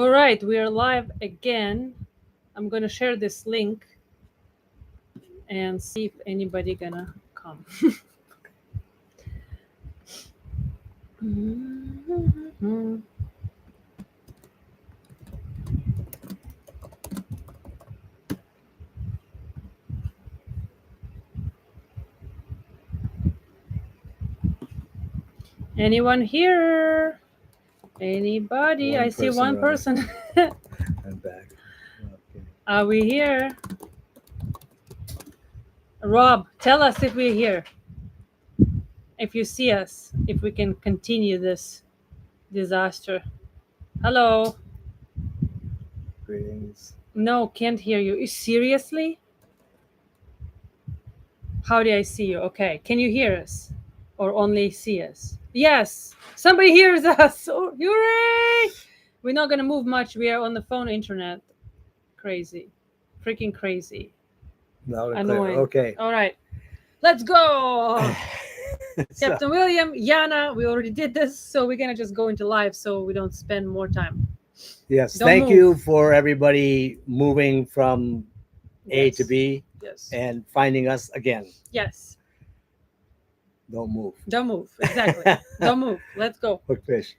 All right, we are live again. I'm gonna share this link and see if anybody gonna come. Anyone here? Anybody? I see one person. I'm back. Okay. Are we here? Rob, tell us if we're here. If you see us, if we can continue this disaster. Hello. Greetings. No, can't hear you. Seriously? How do I see you? Okay. Can you hear us? Or only see us? Yes. Somebody hears us. Oh, hooray! We're not going to move much. We are on the phone internet. Crazy. Freaking crazy. Loud and clear. Annoying. Okay. All right. Let's go. So, Captain William, Yana, we already did this. So we're going to just go into live so we don't spend more time. yes. Don't Thank move. you for everybody moving from A to Yes. B Yes. and finding us again. Yes. Don't move. Don't move. Exactly. Don't move. Let's go. Hook fish.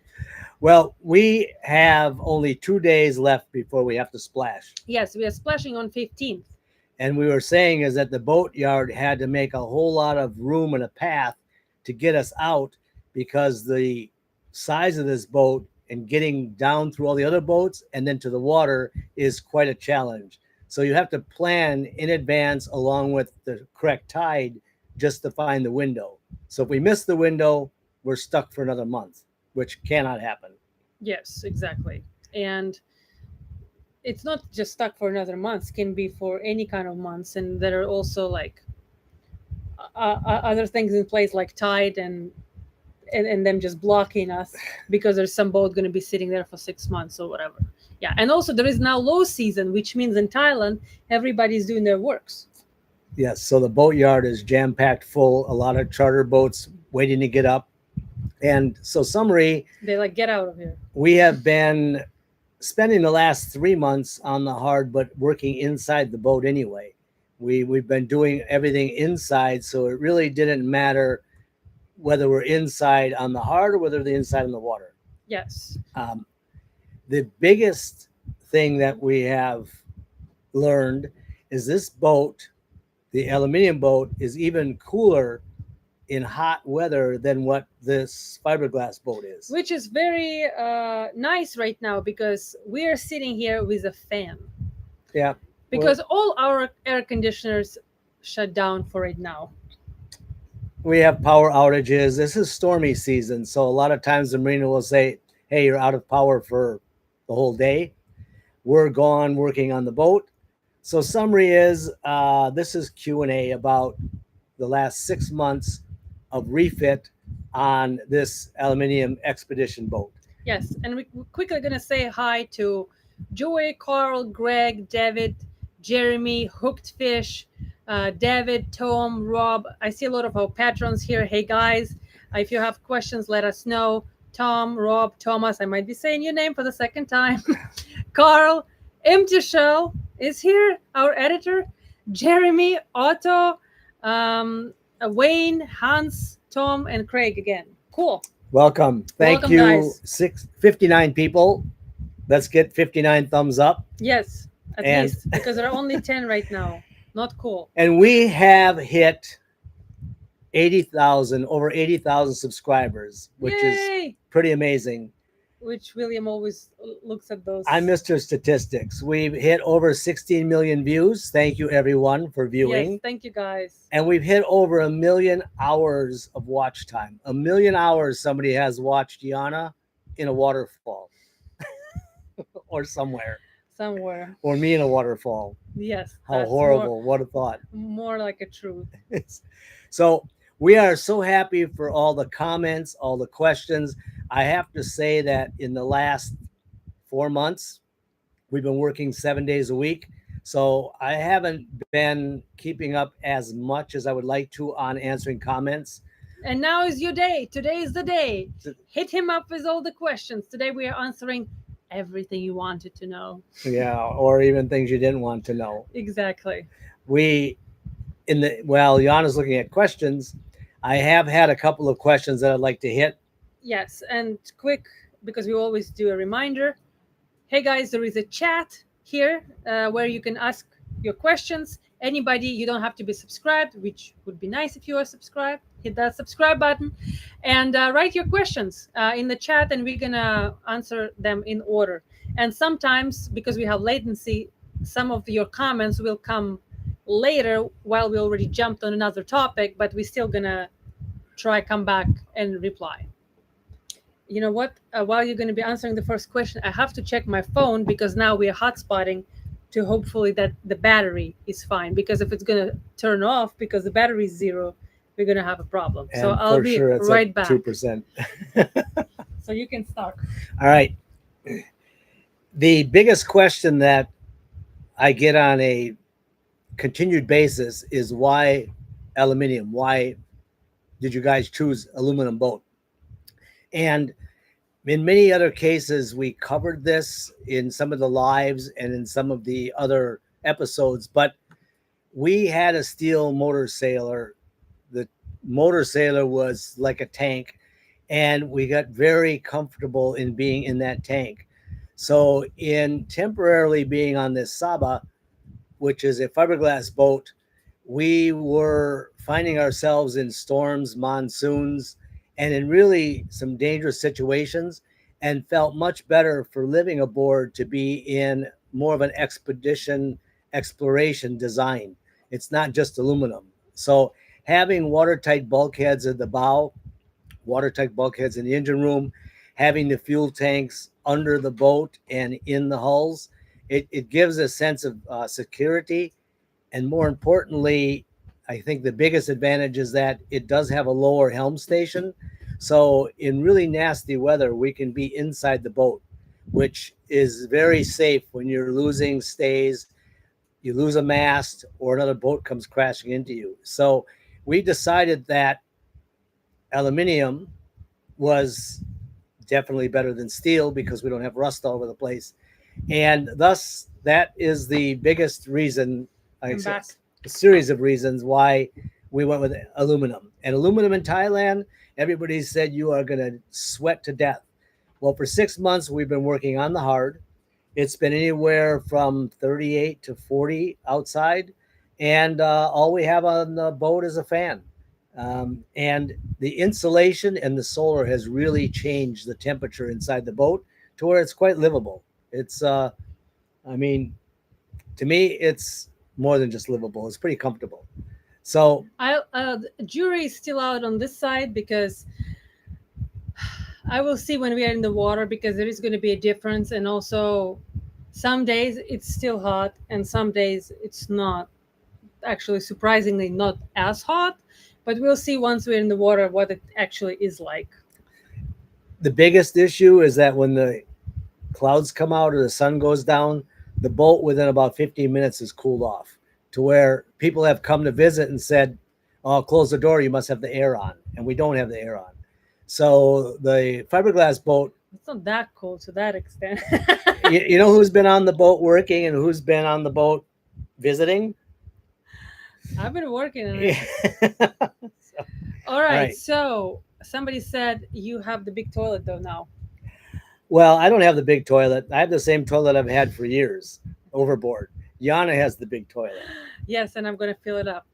Well, we have only 2 days left before we have to splash. Yes, we are splashing on 15th. And we were saying is that the Boatyard had to make a whole lot of room and a path to get us out because the size of this boat and getting down through all the other boats and then to the water is quite a challenge. So you have to plan in advance along with the correct tide just to find the window. So if we miss the window, we're stuck for another month, which cannot happen. Yes, exactly. And it's not just stuck for another month, it can be for any kind of months. And there are also like other things in place like tide and them just blocking us because there's some boat going to be sitting there for 6 months or whatever. Yeah. And also there is now low season, which means in Thailand, everybody's doing their works. Yes, so the Boatyard is jam-packed full, a lot of charter boats waiting to get up. And so summary, They like, get out of here. we have been spending the last 3 months on the hard, but working inside the boat anyway. We've been doing everything inside, so it really didn't matter whether we're inside on the hard or whether they're inside on the water. Yes. The biggest thing that we have learned is this boat, the aluminium boat, is even cooler in hot weather than what this fiberglass boat is. Which is very nice right now because we are sitting here with a fan. Yeah. Because all our air conditioners shut down for right now. We have power outages. This is stormy season. So a lot of times the marina will say, hey, you're out of power for the whole day. We're gone working on the boat. So summary is this is Q&A about the last 6 months of refit on this aluminium expedition boat. Yes, and we're quickly going to say hi to Joey, Carl, Greg, David, Jeremy, Hooked Fish, David, Tom, Rob. I see a lot of our patrons here. Hey, guys, if you have questions, let us know. Tom, Rob, Thomas, I might be saying your name for the second time. Carl, Empty Shell is here, our editor. Jeremy, Otto, Wayne, Hans, Tom, and Craig again. Cool. Welcome. Thank Welcome, you. guys. 59 people. Let's get 59 thumbs up. Yes, at least, because there are only 10 right now. Not cool. And we have hit 80,000, over 80,000 subscribers, which Yay! is pretty amazing. Which William always looks at those. I'm Mr. Statistics. We've hit over 16 million views. Thank you, everyone, for viewing. Yes, thank you, guys. And we've hit over 1 million hours of watch time. 1 million hours somebody has watched Yana in a waterfall or somewhere. Somewhere. Or me in a waterfall. Yes. How horrible. What a thought. More like a truth. So we are so happy for all the comments, all the questions. I have to say that in the last 4 months, we've been working 7 days a week. So I haven't been keeping up as much as I would like to on answering comments. And now is your day. Today is the day. Hit him up with all the questions. Today we are answering everything you wanted to know. Yeah, or even things you didn't want to know. Exactly. We while Jana's looking at questions, I have had a couple of questions that I'd like to hit. Yes, and quick, because we always do a reminder. Hey guys, there is a chat here where you can ask your questions. Anybody, you don't have to be subscribed, which would be nice if you are subscribed. Hit that subscribe button and write your questions in the chat, and we're gonna answer them in order. And sometimes, because we have latency, some of your comments will come later while we already jumped on another topic, but we're still gonna try come back and reply. You know what? While you're going to be answering the first question, I have to check my phone because now we are hotspotting to hopefully that the battery is fine. Because if it's going to turn off because the battery is zero, we're going to have a problem. And so I'll be sure it's right back. 2%. So you can start. All right. The biggest question that I get on a continued basis is why aluminum? Why did you guys choose aluminum boat? And in many other cases, we covered this in some of the lives and in some of the other episodes, but we had a steel motor sailor. The motor sailor was like a tank, and we got very comfortable in being in that tank. So in temporarily being on this Saba, which is a fiberglass boat, we were finding ourselves in storms, monsoons, and in really some dangerous situations, and felt much better for living aboard to be in more of an expedition exploration design. It's not just aluminum. So having watertight bulkheads at the bow, watertight bulkheads in the engine room, having the fuel tanks under the boat and in the hulls, it gives a sense of security. And more importantly, I think the biggest advantage is that it does have a lower helm station. So in really nasty weather, we can be inside the boat, which is very safe when you're losing stays, you lose a mast, or another boat comes crashing into you. So we decided that aluminum was definitely better than steel because we don't have rust all over the place. And thus, that is the biggest reason, a series of reasons why we went with aluminum. And aluminum in Thailand, everybody said you are going to sweat to death. Well, for 6 months, we've been working on the hard. It's been anywhere from 38 to 40 outside. And all we have on the boat is a fan. And the insulation and the solar has really changed the temperature inside the boat to where it's quite livable. It's, I mean, to me, it's more than just livable. It's pretty comfortable. So The jury is still out on this side because I will see when we are in the water, because there is going to be a difference. And also some days it's still hot and some days it's not, actually surprisingly not as hot, but we'll see once we're in the water what it actually is like. The biggest issue is that when the clouds come out or the sun goes down, the boat within about 15 minutes is cooled off, to where people have come to visit and said, "Oh, close the door, you must have the air on." And we don't have the air on. So the fiberglass boat, It's not that cold to that extent. you know who's been on the boat working and who's been on the boat visiting? I've been working on it. Yeah. All right. So somebody said you have the big toilet though now. Well, I don't have the big toilet. I have the same toilet I've had for years, overboard. Jana has the big toilet. Yes, and I'm going to fill it up.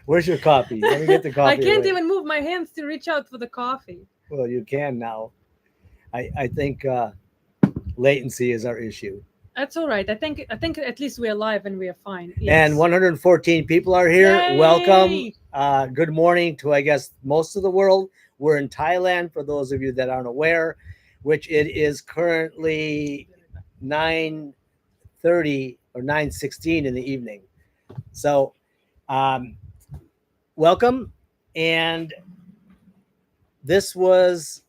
Where's your coffee? Let me get the coffee. I can't even move my hands to reach out for the coffee. Well, you can now. I think latency is our issue. That's all right. I think at least we're live and we are fine. Yes. And 114 people are here. Yay! Welcome. Good morning to, I guess, most of the world. We're in Thailand, for those of you that aren't aware, which it is currently 9:30 or 9:16 in the evening. So welcome. And this was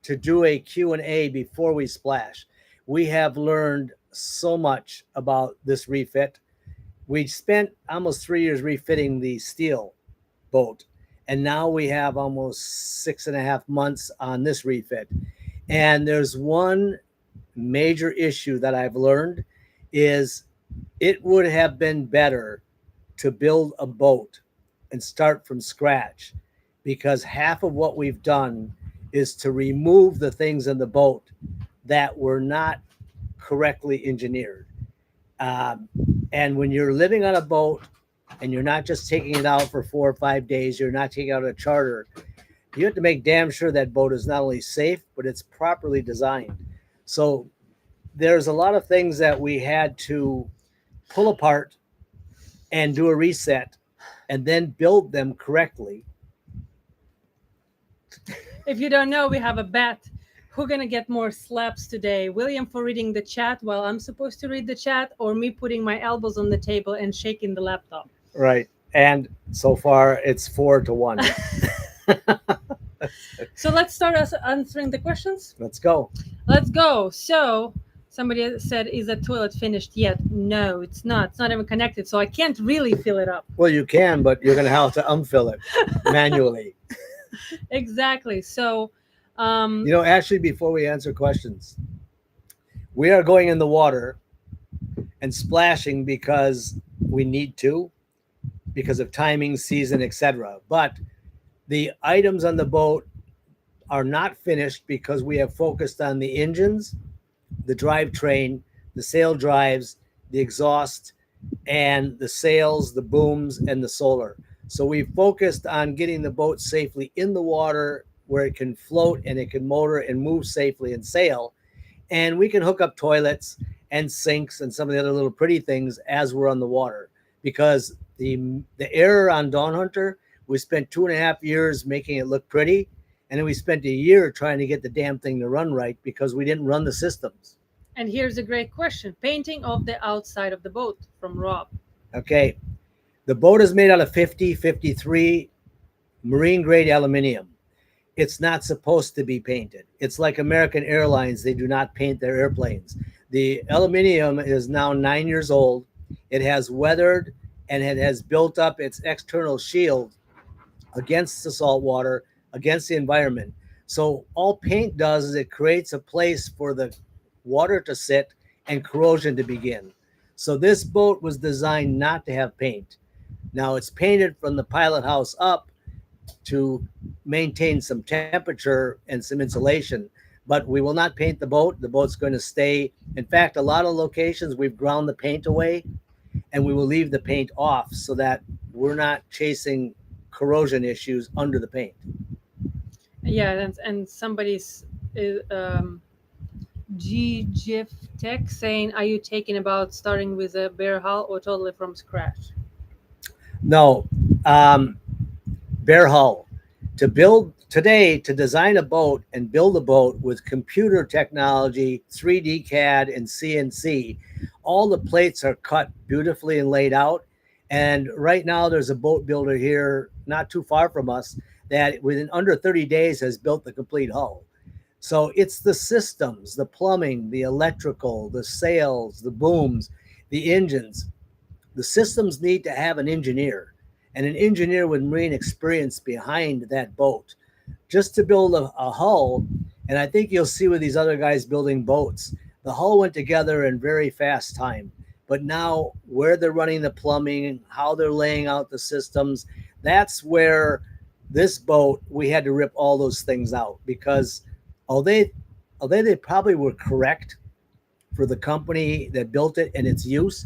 to do a Q&A before we splash. We have learned so much about this refit. We spent almost 3 years refitting the steel boat, and now we have almost 6.5 months on this refit. And there's one major issue that I've learned is it would have been better to build a boat and start from scratch, because half of what we've done is to remove the things in the boat that were not correctly engineered. Um, and when you're living on a boat and you're not just taking it out for 4 or 5 days, you're not taking out a charter, you have to make damn sure that boat is not only safe, but it's properly designed. So there's a lot of things that we had to pull apart and do a reset and then build them correctly. If you don't know, we have a bet. Who's gonna get more slaps today? William for reading the chat while I'm supposed to read the chat, or me putting my elbows on the table and shaking the laptop? Right. And so far it's 4-1. So let's start us answering the questions. Let's go. Let's go. So somebody said, is the toilet finished yet? No, it's not. It's not even connected, so I can't really fill it up. Well, you can, but you're going to have to unfill it manually. Exactly. So, actually, before we answer questions, we are going in the water and splashing because we need to, because of timing, season, etc. But the items on the boat are not finished because we have focused on the engines, the drivetrain, the sail drives, the exhaust, and the sails, the booms, and the solar. So we focused on getting the boat safely in the water where it can float and it can motor and move safely and sail. And we can hook up toilets and sinks and some of the other little pretty things as we're on the water. Because the error on Dawn Hunter, we spent 2.5 years making it look pretty. And then we spent a year trying to get the damn thing to run right because we didn't run the systems. And here's a great question. Painting of the outside of the boat from Rob. Okay. The boat is made out of 50-53 marine grade aluminum. It's not supposed to be painted. It's like American Airlines. They do not paint their airplanes. The aluminum is now 9 years old. It has weathered and it has built up its external shield against the salt water, against the environment. So all paint does is it creates a place for the water to sit and corrosion to begin. So this boat was designed not to have paint. Now it's painted from the pilot house up to maintain some temperature and some insulation, but we will not paint the boat. The boat's going to stay. In fact, a lot of locations we've ground the paint away and we will leave the paint off so that we're not chasing corrosion issues under the paint. Yeah, and somebody's GGIF Tech saying, are you taking about starting with a bare hull or totally from scratch? No, bare hull. To design a boat and build a boat with computer technology, 3D CAD and CNC, all the plates are cut beautifully and laid out. And right now there's a boat builder here not too far from us that within under 30 days has built the complete hull. So it's the systems, the plumbing, the electrical, the sails, the booms, the engines. The systems need to have an engineer and an engineer with marine experience behind that boat just to build a hull. And I think you'll see with these other guys building boats, the hull went together in very fast time. But now where they're running the plumbing, how they're laying out the systems, that's where this boat, we had to rip all those things out because although they probably were correct for the company that built it and its use,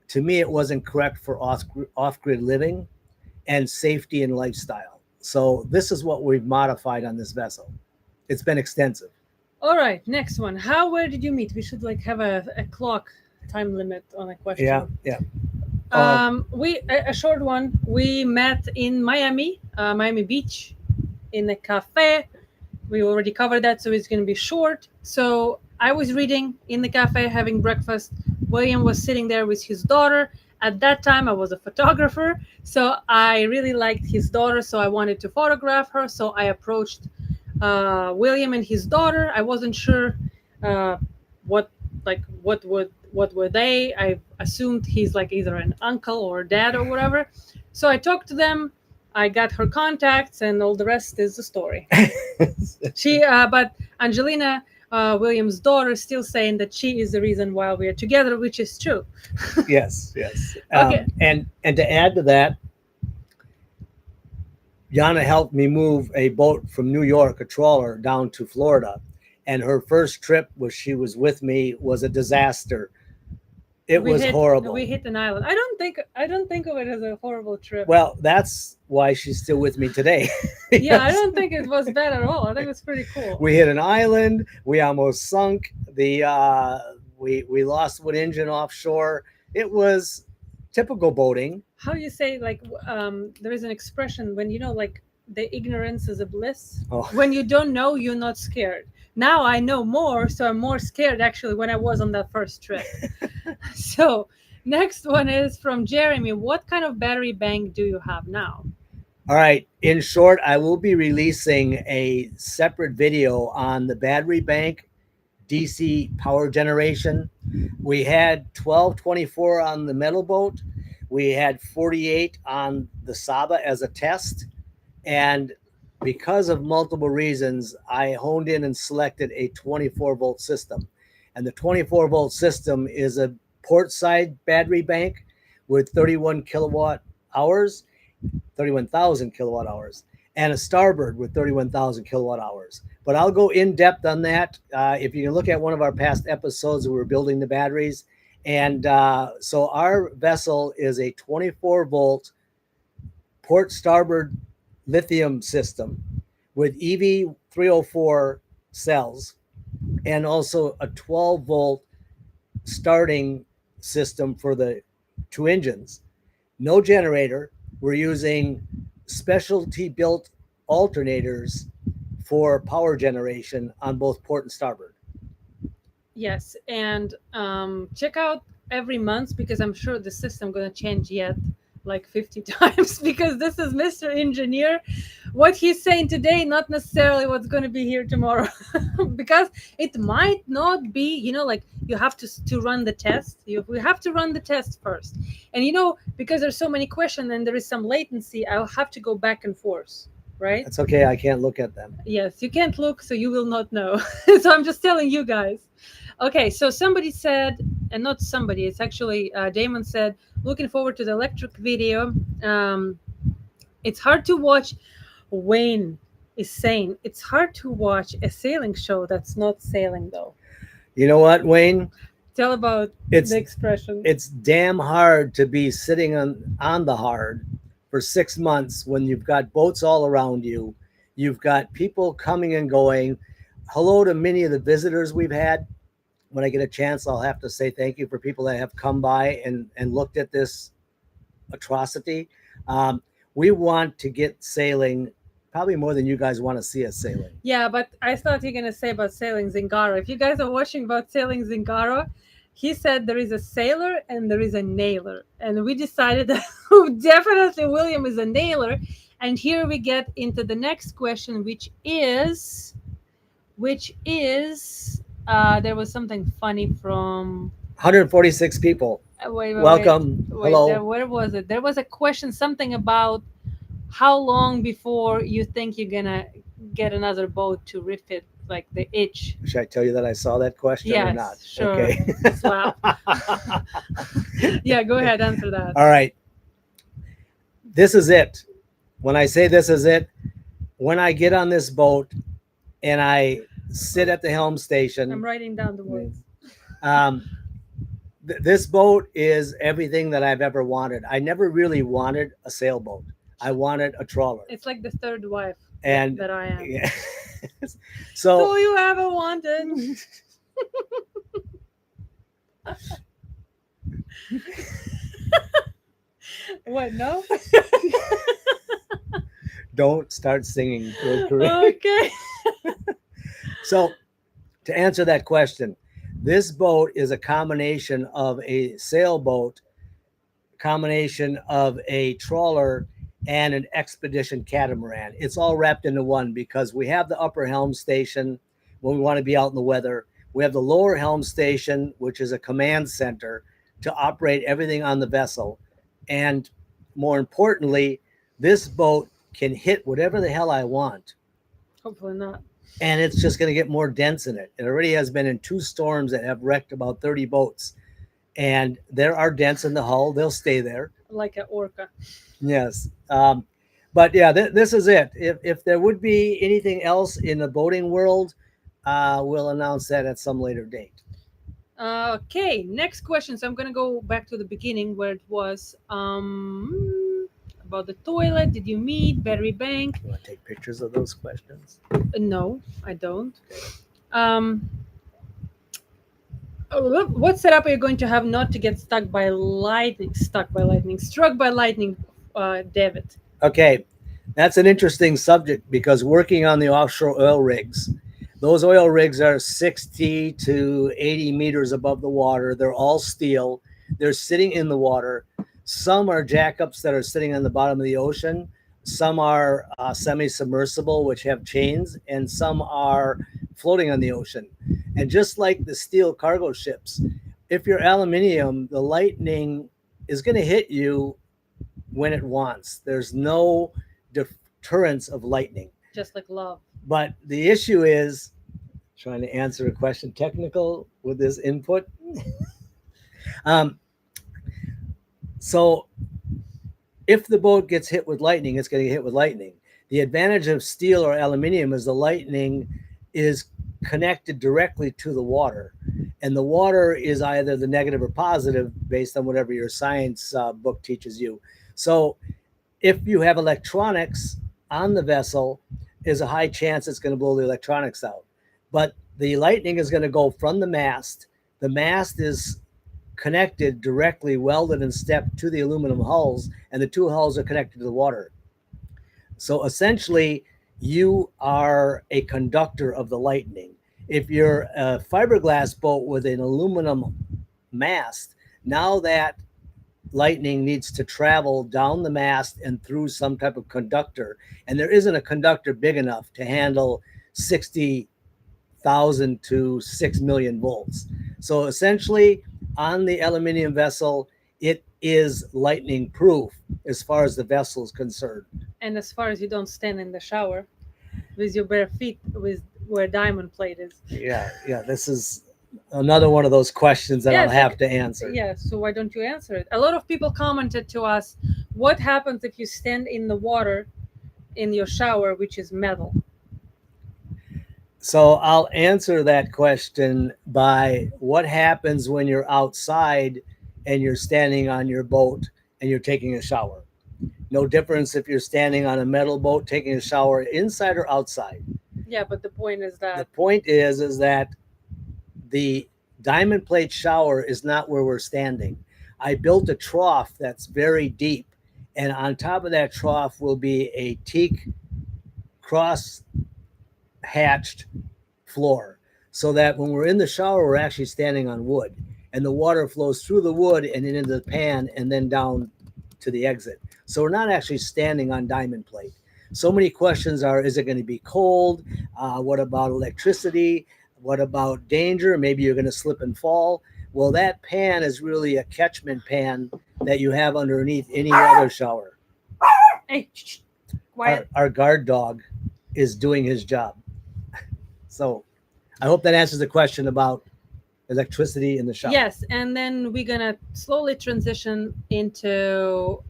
to me, it wasn't correct for off-grid living and safety and lifestyle. So this is what we've modified on this vessel. It's been extensive. All right, next one. Where did you meet? We should have a clock time limit on a question. Yeah. A short one. We met in Miami Beach, in a cafe. We already covered that, so it's going to be short. So I was reading in the cafe, having breakfast. William was sitting there with his daughter. At that time, I was a photographer, so I really liked his daughter, so I wanted to photograph her. So I approached William and his daughter. I wasn't sure what were they. I assumed he's like either an uncle or dad or whatever. So I talked to them. I got her contacts, and all the rest is the story. But Angelina Williams' daughter is still saying that she is the reason why we are together, which is true. Yes, yes. Okay. And to add to that, Yana helped me move a boat from New York, a trawler, down to Florida. And her first trip, where she was with me, was a disaster. It was horrible. We hit an island. I don't think of it as a horrible trip. Well, that's why she's still with me today. Yeah, I don't think it was bad at all. I think it was pretty cool. We hit an island. We almost sunk. We lost one engine offshore. It was typical boating. How do you say, like, there is an expression when like the ignorance is a bliss. Oh. When you don't know, you're not scared. Now I know more, so I'm more scared actually when I was on that first trip. So next one is from Jeremy. What kind of battery bank do you have now? All right. In short, I will be releasing a separate video on the battery bank DC power generation. We had 1224 on the metal boat. We had 48 on the Saba as a test. And because of multiple reasons, I honed in and selected a 24 volt system. And the 24 volt system is a port side battery bank with 31 kilowatt hours, 31,000 kilowatt hours, and a starboard with 31,000 kilowatt hours. But I'll go in depth on that. If you can look at one of our past episodes, we were building the batteries. And so our vessel is a 24 volt port starboard lithium system with EV 304 cells and also a 12 volt starting system for the two engines. No generator. We're using specialty built alternators for power generation on both port and starboard. Yes, and check out every month, because I'm sure the system going to change yet like 50 times, because this is Mr. Engineer. What he's saying today, not necessarily what's going to be here tomorrow, because it might not be, like you have to run the test. We have to run the test first. And, because there's so many questions and there is some latency, I'll have to go back and forth, right? That's okay. I can't look at them. Yes, you can't look, so you will not know. So I'm just telling you guys. Okay, so somebody said, and not somebody, it's actually Damon said, looking forward to the electric video. It's hard to watch. Wayne is saying it's hard to watch a sailing show that's not sailing, though. You know what, Wayne? Tell about the expression. It's damn hard to be sitting on the hard for 6 months when you've got boats all around you. You've got people coming and going. Hello to many of the visitors we've had. When I get a chance, I'll have to say thank you for people that have come by and looked at this atrocity. We want to get sailing probably more than you guys want to see us sailing. Yeah, but I thought you're going to say about sailing Zingaro. If you guys are watching about sailing Zingaro, he said there is a sailor and there is a nailer. And we decided that definitely William is a nailer. And here we get into the next question, which is there was something funny from 146 people. Welcome. Hello. Where was it? There was a question, something about how long before you think you're gonna get another boat to refit, like the itch. Should I tell you that I saw that question or not? Sure. Okay. Slap. Yeah, go ahead, answer that. All right. This is it. When I say this is it, when I get on this boat and I sit at the helm station. I'm writing down the words. This boat is everything that I've ever wanted. I never really wanted a sailboat. I wanted a trawler. It's like the third wife and that I am. Yeah. So you ever wanted? What? No. Don't start singing. Okay. So, to answer that question, this boat is a combination of a sailboat, combination of a trawler, and an expedition catamaran. It's all wrapped into one because we have the upper helm station when we want to be out in the weather. We have the lower helm station, which is a command center to operate everything on the vessel. And more importantly, this boat can hit whatever the hell I want, Hopefully not. and it's just going to get more dense in it. It already has been in 2 storms that have wrecked about 30 boats, and there are dents in the hull. They'll stay there. Like an orca. Yes. But yeah, this is it. If there would be anything else in the boating world, we'll announce that at some later date. Okay, next question. So I'm gonna go back to the beginning where it was about the toilet. Did you meet battery bank? You want to take pictures of those questions? No, I don't. What setup are you going to have not to get stuck by lightning? Struck by lightning, David. Okay, that's an interesting subject because working on the offshore oil rigs, those oil rigs are 60 to 80 meters above the water. They're all steel. They're sitting in the water. Some are jackups that are sitting on the bottom of the ocean. Some are semi-submersible, which have chains, and some are floating on the ocean. And just like the steel cargo ships, if you're aluminium, the lightning is going to hit you when it wants. There's no deterrence of lightning. Just like love. But the issue is trying to answer a question technical with this input. So if the boat gets hit with lightning, it's going to get hit with lightning. The advantage of steel or aluminium is the lightning is connected directly to the water. And the water is either the negative or positive based on whatever your science book teaches you. So if you have electronics on the vessel, there's a high chance it's going to blow the electronics out. But the lightning is going to go from the mast. The mast is connected directly, welded and stepped to the aluminum hulls, and the 2 hulls are connected to the water. So essentially, you are a conductor of the lightning. If you're a fiberglass boat with an aluminum mast, now that lightning needs to travel down the mast and through some type of conductor, and there isn't a conductor big enough to handle 60,000 to 6 million volts. So essentially, on the aluminium vessel, it is lightning proof as far as the vessel is concerned. And as far as you don't stand in the shower with your bare feet with where diamond plate is. Yeah, this is another one of those questions that I'll have to answer. Yeah, so why don't you answer it? A lot of people commented to us, what happens if you stand in the water in your shower, which is metal? So I'll answer that question by what happens when you're outside and you're standing on your boat and you're taking a shower. No difference if you're standing on a metal boat taking a shower inside or outside. Yeah, but the point is that... The point is that the diamond plate shower is not where we're standing. I built a trough that's very deep, and on top of that trough will be a teak cross-hatched floor, so that when we're in the shower, we're actually standing on wood, and the water flows through the wood and then into the pan and then down to the exit. So we're not actually standing on diamond plate. So many questions are, is it going to be cold? What about electricity? What about danger? Maybe you're going to slip and fall. Well, that pan is really a catchment pan that you have underneath any other shower. Hey, quiet. Our guard dog is doing his job. So I hope that answers the question about electricity in the shower. Yes, and then we're gonna slowly transition into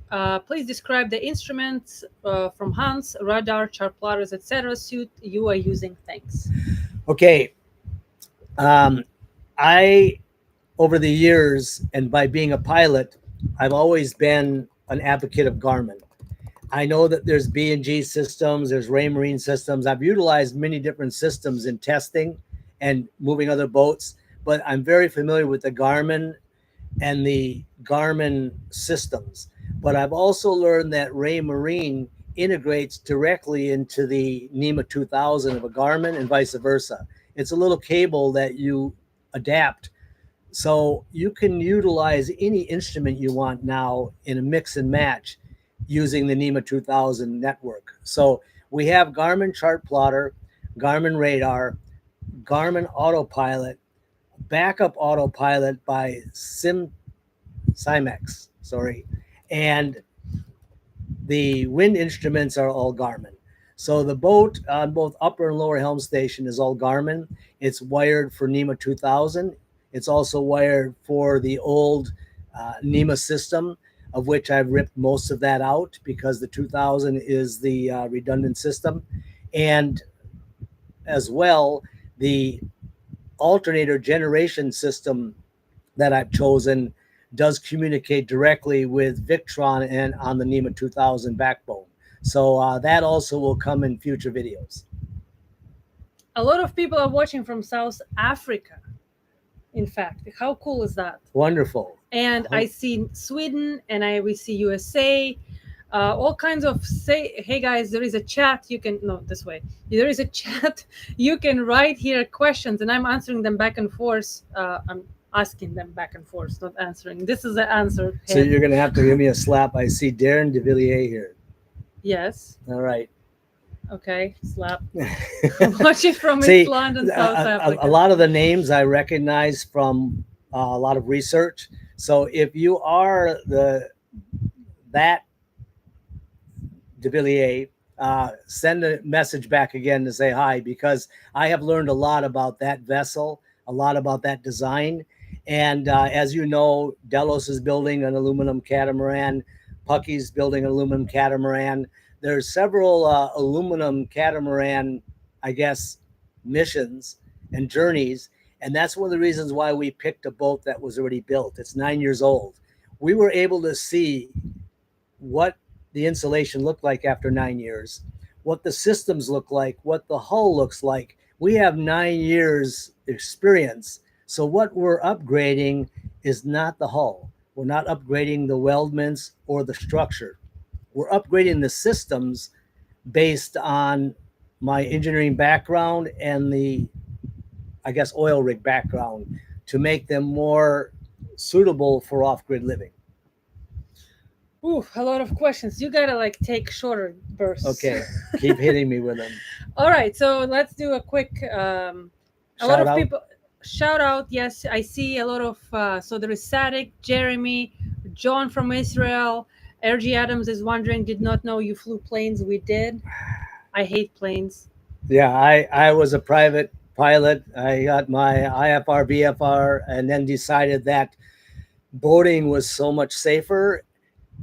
please describe the instruments from Hans, radar, chart plotters, etc. suit you are using. Thanks. Okay. I, over the years, and by being a pilot, I've always been an advocate of Garmin. I know that there's B&G systems, there's Rainmarine systems. I've utilized many different systems in testing and moving other boats, but I'm very familiar with the Garmin and the Garmin systems. But I've also learned that Raymarine integrates directly into the NEMA 2000 of a Garmin and vice versa. It's a little cable that you adapt. So you can utilize any instrument you want now in a mix and match using the NEMA 2000 network. So we have Garmin chart plotter, Garmin radar, Garmin autopilot, backup autopilot by Simex, and The wind instruments are all Garmin. So the boat on both upper and lower helm station is all Garmin. It's wired for NEMA 2000. It's also wired for the old NEMA system, of which I've ripped most of that out because the 2000 is the redundant system. And as well, the alternator generation system that I've chosen does communicate directly with Victron and on the NEMA 2000 backbone. So that also will come in future videos. A lot of people are watching from South Africa. In fact, how cool is that? Wonderful. And I see Sweden, and we see USA, all kinds of hey guys, there is a chat. You can this way. There is a chat. You can write here questions, and I'm answering them back and forth. I'm asking them back and forth, not answering. This is the answer. So you're going to have to give me a slap. I see Darren de Villiers here. Yes. All right. Okay, slap. Watch it from See, East London, South Africa. A lot of the names I recognize from a lot of research. So if you are that de Villiers, send a message back again to say hi, because I have learned a lot about that vessel, a lot about that design. And as you know, Delos is building an aluminum catamaran. Pucky's building an aluminum catamaran. There's several aluminum catamaran, I guess, missions and journeys. And that's one of the reasons why we picked a boat that was already built. It's 9 years old. We were able to see what the insulation looked like after 9 years, what the systems look like, what the hull looks like. We have 9 years experience. So what we're upgrading is not the hull. We're not upgrading the weldments or the structure. We're upgrading the systems based on my engineering background and the, I guess, oil rig background to make them more suitable for off-grid living. Ooh, a lot of questions. You gotta take shorter bursts. Okay, keep hitting me with them. All right, so let's do a quick. A lot of people shout out. Yes, I see a lot of. So there is Sadik, Jeremy, John from Israel. RG Adams is wondering, did not know you flew planes. We did. I hate planes. Yeah, I was a private pilot. I got my IFR, BFR, and then decided that boating was so much safer.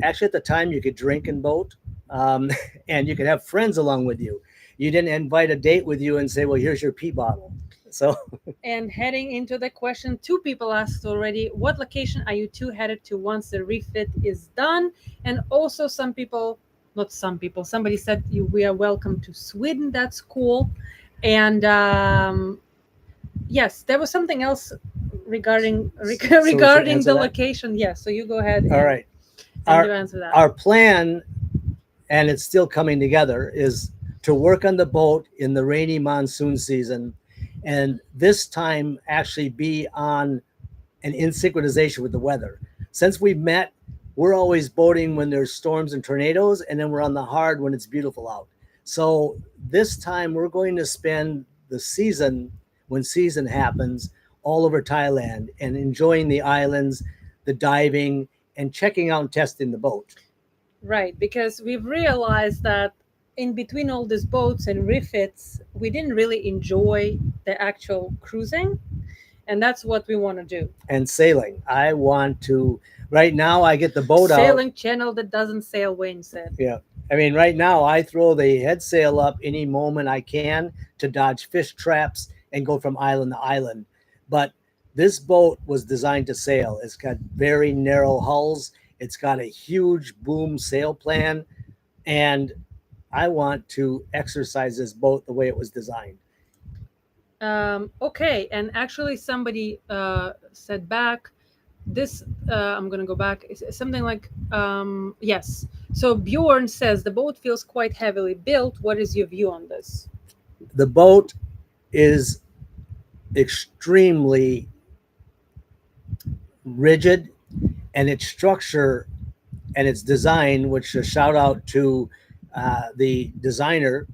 Actually, at the time, you could drink and boat, and you could have friends along with you. You didn't invite a date with you and say, well, here's your pee bottle. So, and heading into the question, 2 people asked already, what location are you 2 headed to once the refit is done? And also somebody said we are welcome to Sweden. That's cool. And yes, there was something else regarding the location. Yes, so you go ahead. All right. You answer that. Our plan, and it's still coming together, is to work on the boat in the rainy monsoon season, and this time actually be on an in synchronization with the weather. Since we've met, we're always boating when there's storms and tornadoes, and then we're on the hard when it's beautiful out. So this time we're going to spend the season, when season happens, all over Thailand and enjoying the islands, the diving, and checking out and testing the boat. Right, because we've realized that in between all these boats and refits, we didn't really enjoy the actual cruising, and that's what we want to do. And sailing. I want to, right now I get the boat out. Sailing channel that doesn't sail, Wayne said. Yeah. I mean, right now I throw the head sail up any moment I can to dodge fish traps and go from island to island. But this boat was designed to sail. It's got very narrow hulls. It's got a huge boom sail plan. And I want to exercise this boat the way it was designed. Okay. And actually somebody said back, this, I'm going to go back. It's something like, yes. So Bjorn says, the boat feels quite heavily built. What is your view on this? The boat is extremely rigid, and its structure and its design, which a shout out to the designer,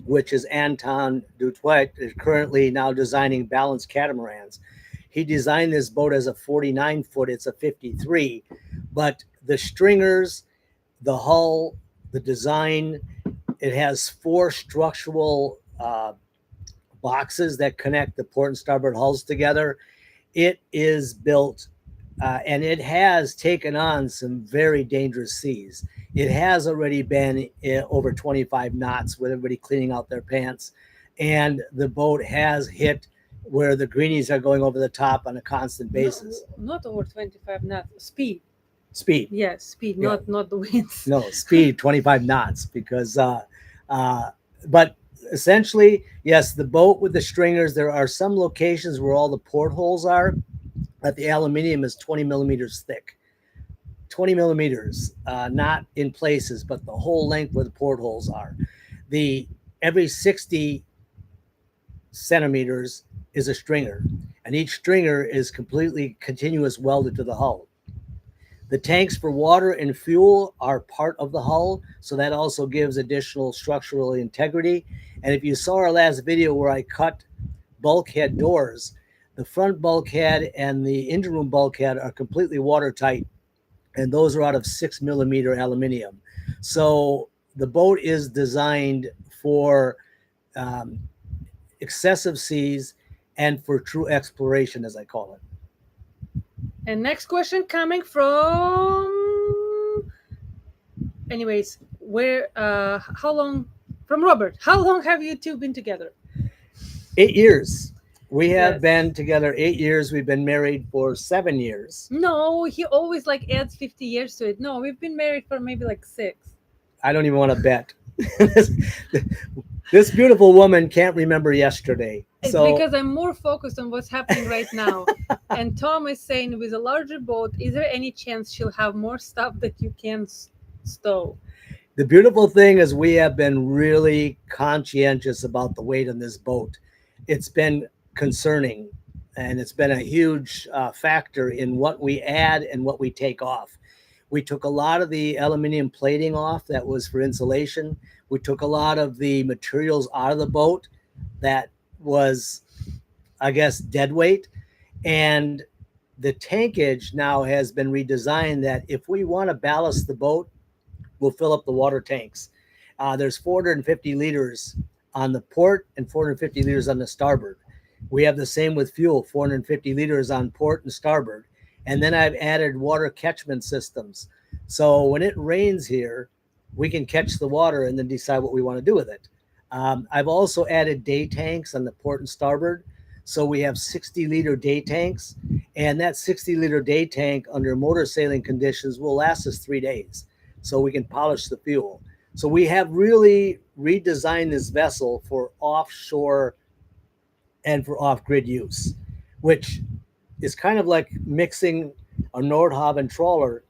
which is Anton Dutoit, is currently now designing balanced catamarans. He designed this boat as a 49 foot. It's a 53, but the stringers, the hull, the design. It has 4 structural boxes that connect the port and starboard hulls together. It is built and it has taken on some very dangerous seas. It has already been over 25 knots with everybody cleaning out their pants. And the boat has hit where the greenies are going over the top on a constant basis. No, not over 25 knots. Speed. Speed. Yes, speed, Yeah. not the winds. No, speed 25 knots because, but essentially, yes, the boat with the stringers, there are some locations where all the portholes are, that the aluminium is 20 millimeters thick. 20 millimeters, not in places, but the whole length where the portholes are. Every 60 centimeters is a stringer, and each stringer is completely continuous welded to the hull. The tanks for water and fuel are part of the hull, so that also gives additional structural integrity. And if you saw our last video where I cut bulkhead doors, the front bulkhead and the engine room bulkhead are completely watertight, and those are out of 6 millimeter aluminium. So the boat is designed for excessive seas and for true exploration, as I call it. And next question coming from, anyways, how long, from Robert, how long have you two been together? 8 years. We have Yes. been together 8 years. We've been married for 7 years. No, he always like adds 50 years to it. No, we've been married for maybe like 6. I don't even want to bet. This beautiful woman can't remember yesterday. It's So because I'm more focused on what's happening right now. And Tom is saying, with a larger boat, is there any chance she'll have more stuff that you can stow? the beautiful thing is we have been really conscientious about the weight on this boat. It's been concerning, and it's been a huge factor in what we add and what we take off. We took a lot of the aluminum plating off that was for insulation. We took a lot of the materials out of the boat that was, I guess, dead weight. And the tankage now has been redesigned that if we want to ballast the boat, we'll fill up the water tanks. There's 450 liters on the port and 450 liters on the starboard. We have the same with fuel, 450 liters on port and starboard. And then I've added water catchment systems. So when it rains here, we can catch the water and then decide what we want to do with it. I've also added day tanks on the port and starboard. So we have 60-liter day tanks. And that 60-liter day tank under motor sailing conditions will last us 3 days. So we can polish the fuel. So we have really redesigned this vessel for offshore and for off-grid use, which is kind of like mixing a Nordhaven trawler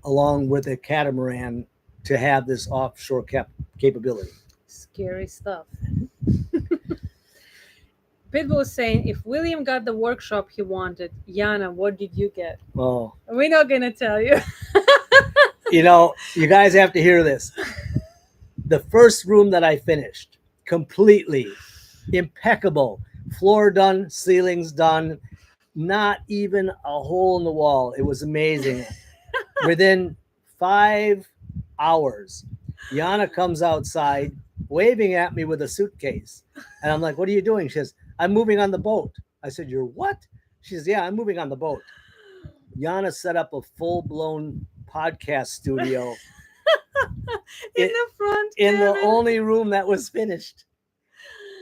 along with a catamaran to have this offshore capability. Scary stuff. Pitbull is saying, if William got the workshop he wanted, Yana, what did you get? Oh, We're not going to tell you. you know, you guys have to hear this. The first room that I finished, completely impeccable, floor done, ceilings done, not even a hole in the wall. It was amazing. Within 5 hours, Yana comes outside waving at me with a suitcase. And I'm like, what are you doing? She says, I'm moving on the boat. I said, you're what? She says, yeah, I'm moving on the boat. Yana set up a full-blown podcast studio in the front in the cabin. only room that was finished.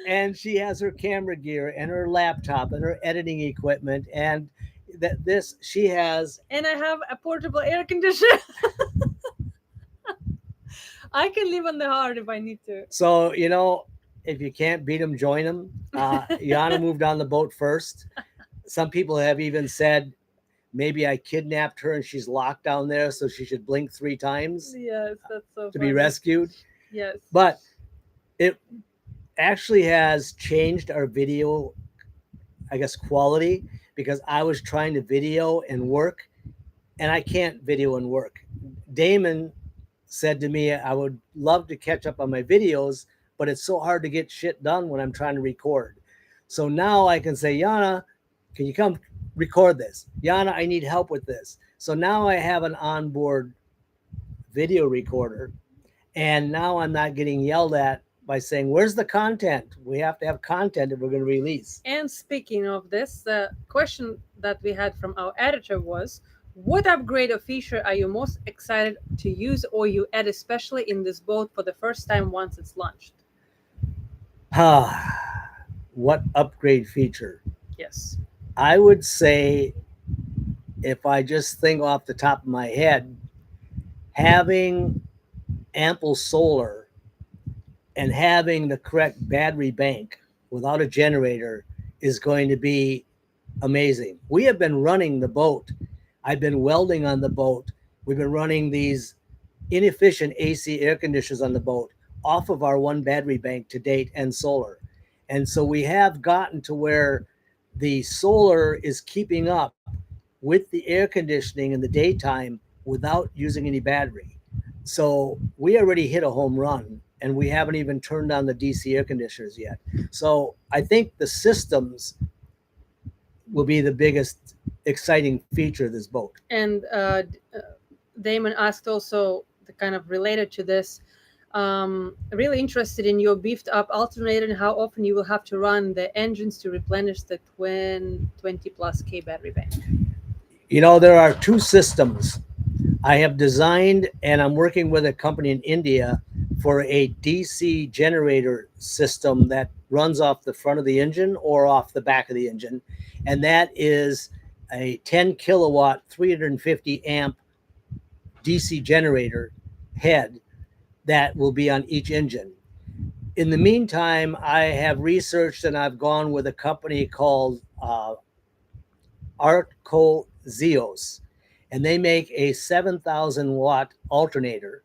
And she has her camera gear and her laptop and her editing equipment, and she has. And I have a portable air conditioner. I can live on the hard if I need to. So, you know, if you can't beat them, join them. Yana moved on the boat first. Some people have even said maybe I kidnapped her and she's locked down there, so she should blink 3 times. Yes, that's so to funny. be rescued. Yes. But it actually has changed our video, I guess, quality, because I was trying to video and work, and I can't video and work. Damon said to me, I would love to catch up on my videos, but it's so hard to get shit done when I'm trying to record. So now I can say, Yana, can you come record this? Yana, I need help with this. So now I have an onboard video recorder And now I'm not getting yelled at by saying, where's the content? We have to have content if we're going to release. And speaking of this, the question that we had from our editor was, what upgrade or feature are you most excited to use or you add especially in this boat for the first time once it's launched? What upgrade feature? Yes. I would say, if I just think off the top of my head, having ample solar and having the correct battery bank without a generator is going to be amazing. We have been running the boat. I've been welding on the boat. We've been running these inefficient AC air conditioners on the boat off of our one battery bank to date and solar. And so we have gotten to where the solar is keeping up with the air conditioning in the daytime without using any battery. So we already hit a home run and we haven't even turned on the DC air conditioners yet. So I think the systems will be the biggest exciting feature of this boat. And Damon asked also, the kind of related to this, really interested in your beefed up alternator and how often you will have to run the engines to replenish the 20 plus K battery bank. You know, there are two systems I have designed, and I'm working with a company in India for a DC generator system that runs off the front of the engine or off the back of the engine. And that is a 10 kilowatt, 350 amp DC generator head that will be on each engine. In the meantime, I have researched and I've gone with a company called Arco Zeos, and they make a 7,000 watt alternator,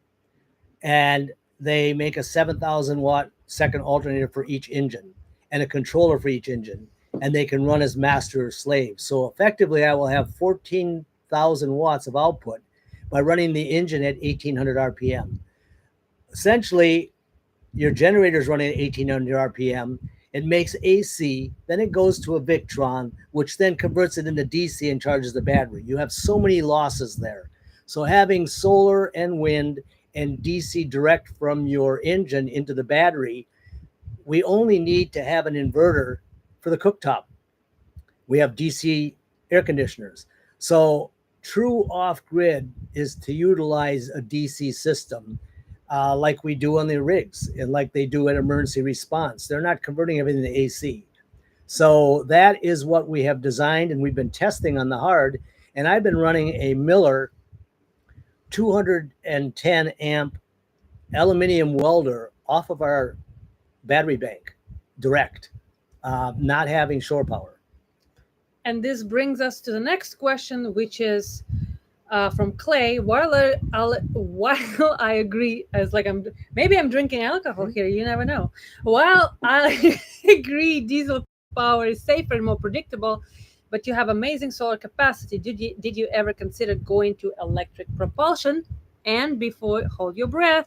and they make a 7,000 watt second alternator for each engine and a controller for each engine, and they can run as master or slave. So effectively, I will have 14,000 watts of output by running the engine at 1800 RPM. Essentially, your generator is running at 1800 RPM. It makes AC, then it goes to a Victron, which then converts it into DC and charges the battery. You have so many losses there. So having solar and wind and DC direct from your engine into the battery, we only need to have an inverter for the cooktop. We have DC air conditioners. So true off-grid is to utilize a DC system like we do on the rigs and like they do at emergency response. They're not converting everything to AC. So that is what we have designed, and we've been testing on the hard. And I've been running a Miller 210 amp aluminium welder off of our battery bank direct, not having shore power. And this brings us to the next question, which is from Clay. While I agree, as like maybe I'm drinking alcohol here. You never know. While I agree, diesel power is safer and more predictable, but you have amazing solar capacity. Did you ever consider going to electric propulsion? And before, hold your breath.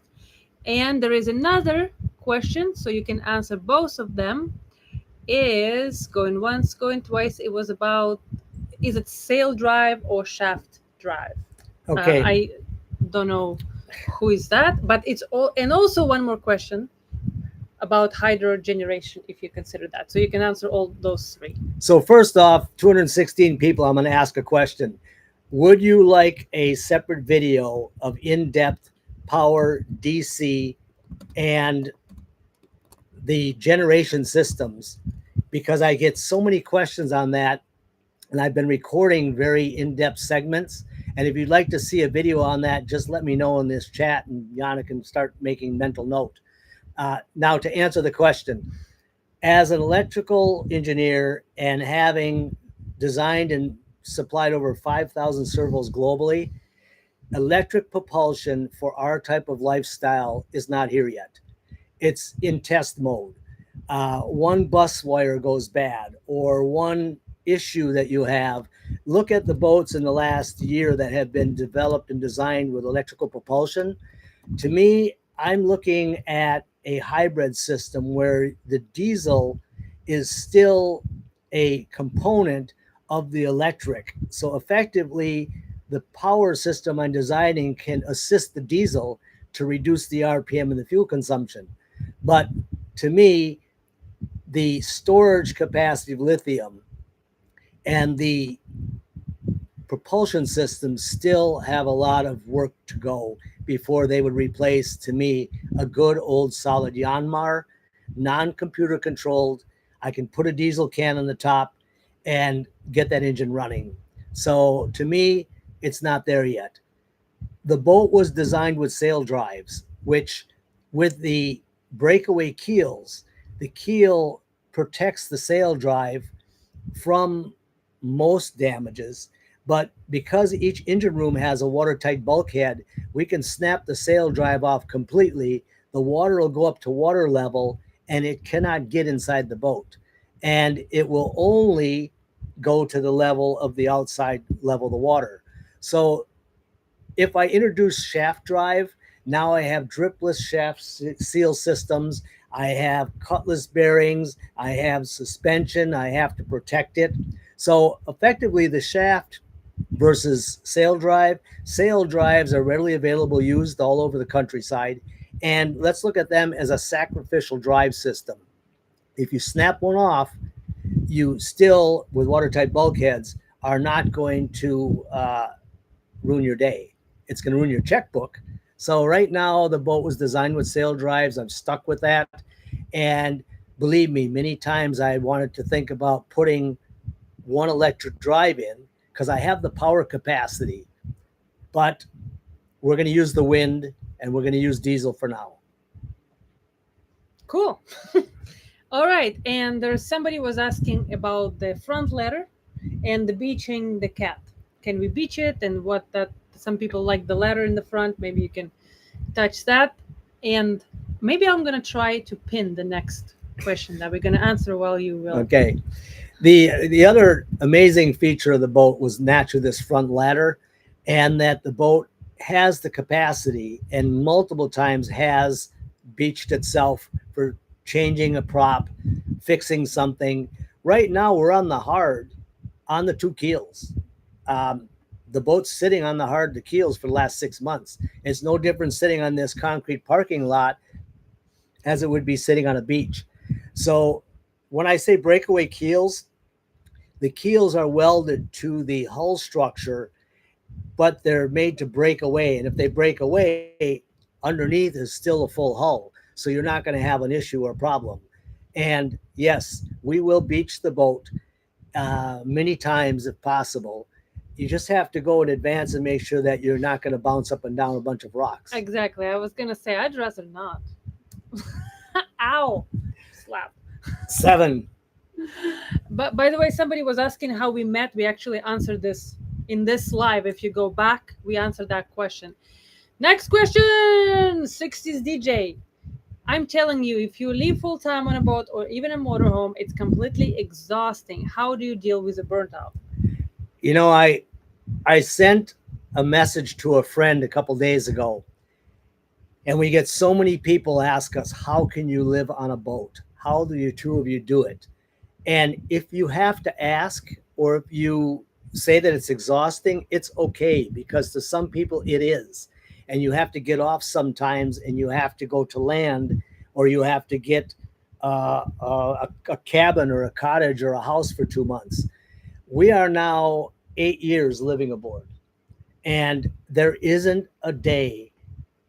And there is another question, so you can answer both of them. Is going once, going twice. It was about, is it sail drive or shaft drive? Okay. I don't know who is that, but it's all. And also one more question about hydro generation, if you consider that. So you can answer all those three. So first off, 216 people, I'm going to ask a question. Would you like a separate video of in-depth power, DC, and the generation systems? Because I get so many questions on that, and I've been recording very in-depth segments. And if you'd like to see a video on that, just let me know in this chat, and Yana can start making mental note. Now, to answer the question, as an electrical engineer and having designed and supplied over 5,000 servos globally, electric propulsion for our type of lifestyle is not here yet. It's in test mode. One bus wire goes bad, or one issue that you have. Look at the boats in the last year that have been developed and designed with electrical propulsion. To me, I'm looking at a hybrid system where the diesel is still a component of the electric. So effectively, the power system I'm designing can assist the diesel, to reduce the RPM and the fuel consumption. But to me, the storage capacity of lithium and the propulsion systems still have a lot of work to go before they would replace, to me, a good old solid Yanmar, non-computer controlled. I can put a diesel can on the top and get that engine running. So to me, it's not there yet. The boat was designed with sail drives, which with the breakaway keels, the keel protects the sail drive from most damages. But because each engine room has a watertight bulkhead, we can snap the sail drive off completely. The water will go up to water level and it cannot get inside the boat. And it will only go to the level of the outside level of the water. So if I introduce shaft drive, now I have dripless shaft seal systems. I have cutlass bearings. I have suspension. I have to protect it. So effectively, the shaft versus sail drive. Sail drives are readily available, used all over the countryside. And let's look at them as a sacrificial drive system. If you snap one off, you still, with watertight bulkheads, are not going to ruin your day. It's going to ruin your checkbook. So right now, the boat was designed with sail drives. I'm stuck with that. And believe me, many times I wanted to think about putting one electric drive in because I have the power capacity. But we're going to use the wind and we're going to use diesel for now. Cool. All right. And there's somebody was asking about the front ladder and the beaching the cat. Can we beach it? And what that some people like the ladder in the front. Maybe you can touch that. And maybe I'm going to try to pin the next question that we're going to answer while you will. Okay. The other amazing feature of the boat was naturally this front ladder, and that the boat has the capacity and multiple times has beached itself for changing a prop, fixing something. Right now we're on the hard on the two keels. The boat's sitting on the hard the keels for the last 6 months. It's no different sitting on this concrete parking lot as it would be sitting on a beach. So when I say breakaway keels, the keels are welded to the hull structure, but they're made to break away. And if they break away, underneath is still a full hull. So you're not going to have an issue or problem. And yes, we will beach the boat many times if possible. You just have to go in advance and make sure that you're not going to bounce up and down a bunch of rocks. Exactly. I was going to say, I'd rather not. Ow. Slap. 7. But by the way, somebody was asking how we met. We actually answered this in this live. If you go back, we answered that question. Next question, 60s DJ. I'm telling you, if you live full time on a boat or even a motorhome, it's completely exhausting. How do you deal with a burnt out? You know, I sent a message to a friend a couple days ago, and we get so many people ask us, how can you live on a boat? How do you two of you do it? And if you have to ask, or if you say that it's exhausting, it's okay, because to some people it is. And you have to get off sometimes, and you have to go to land, or you have to get a cabin or a cottage or a house for 2 months. We are now 8 years living aboard, and there isn't a day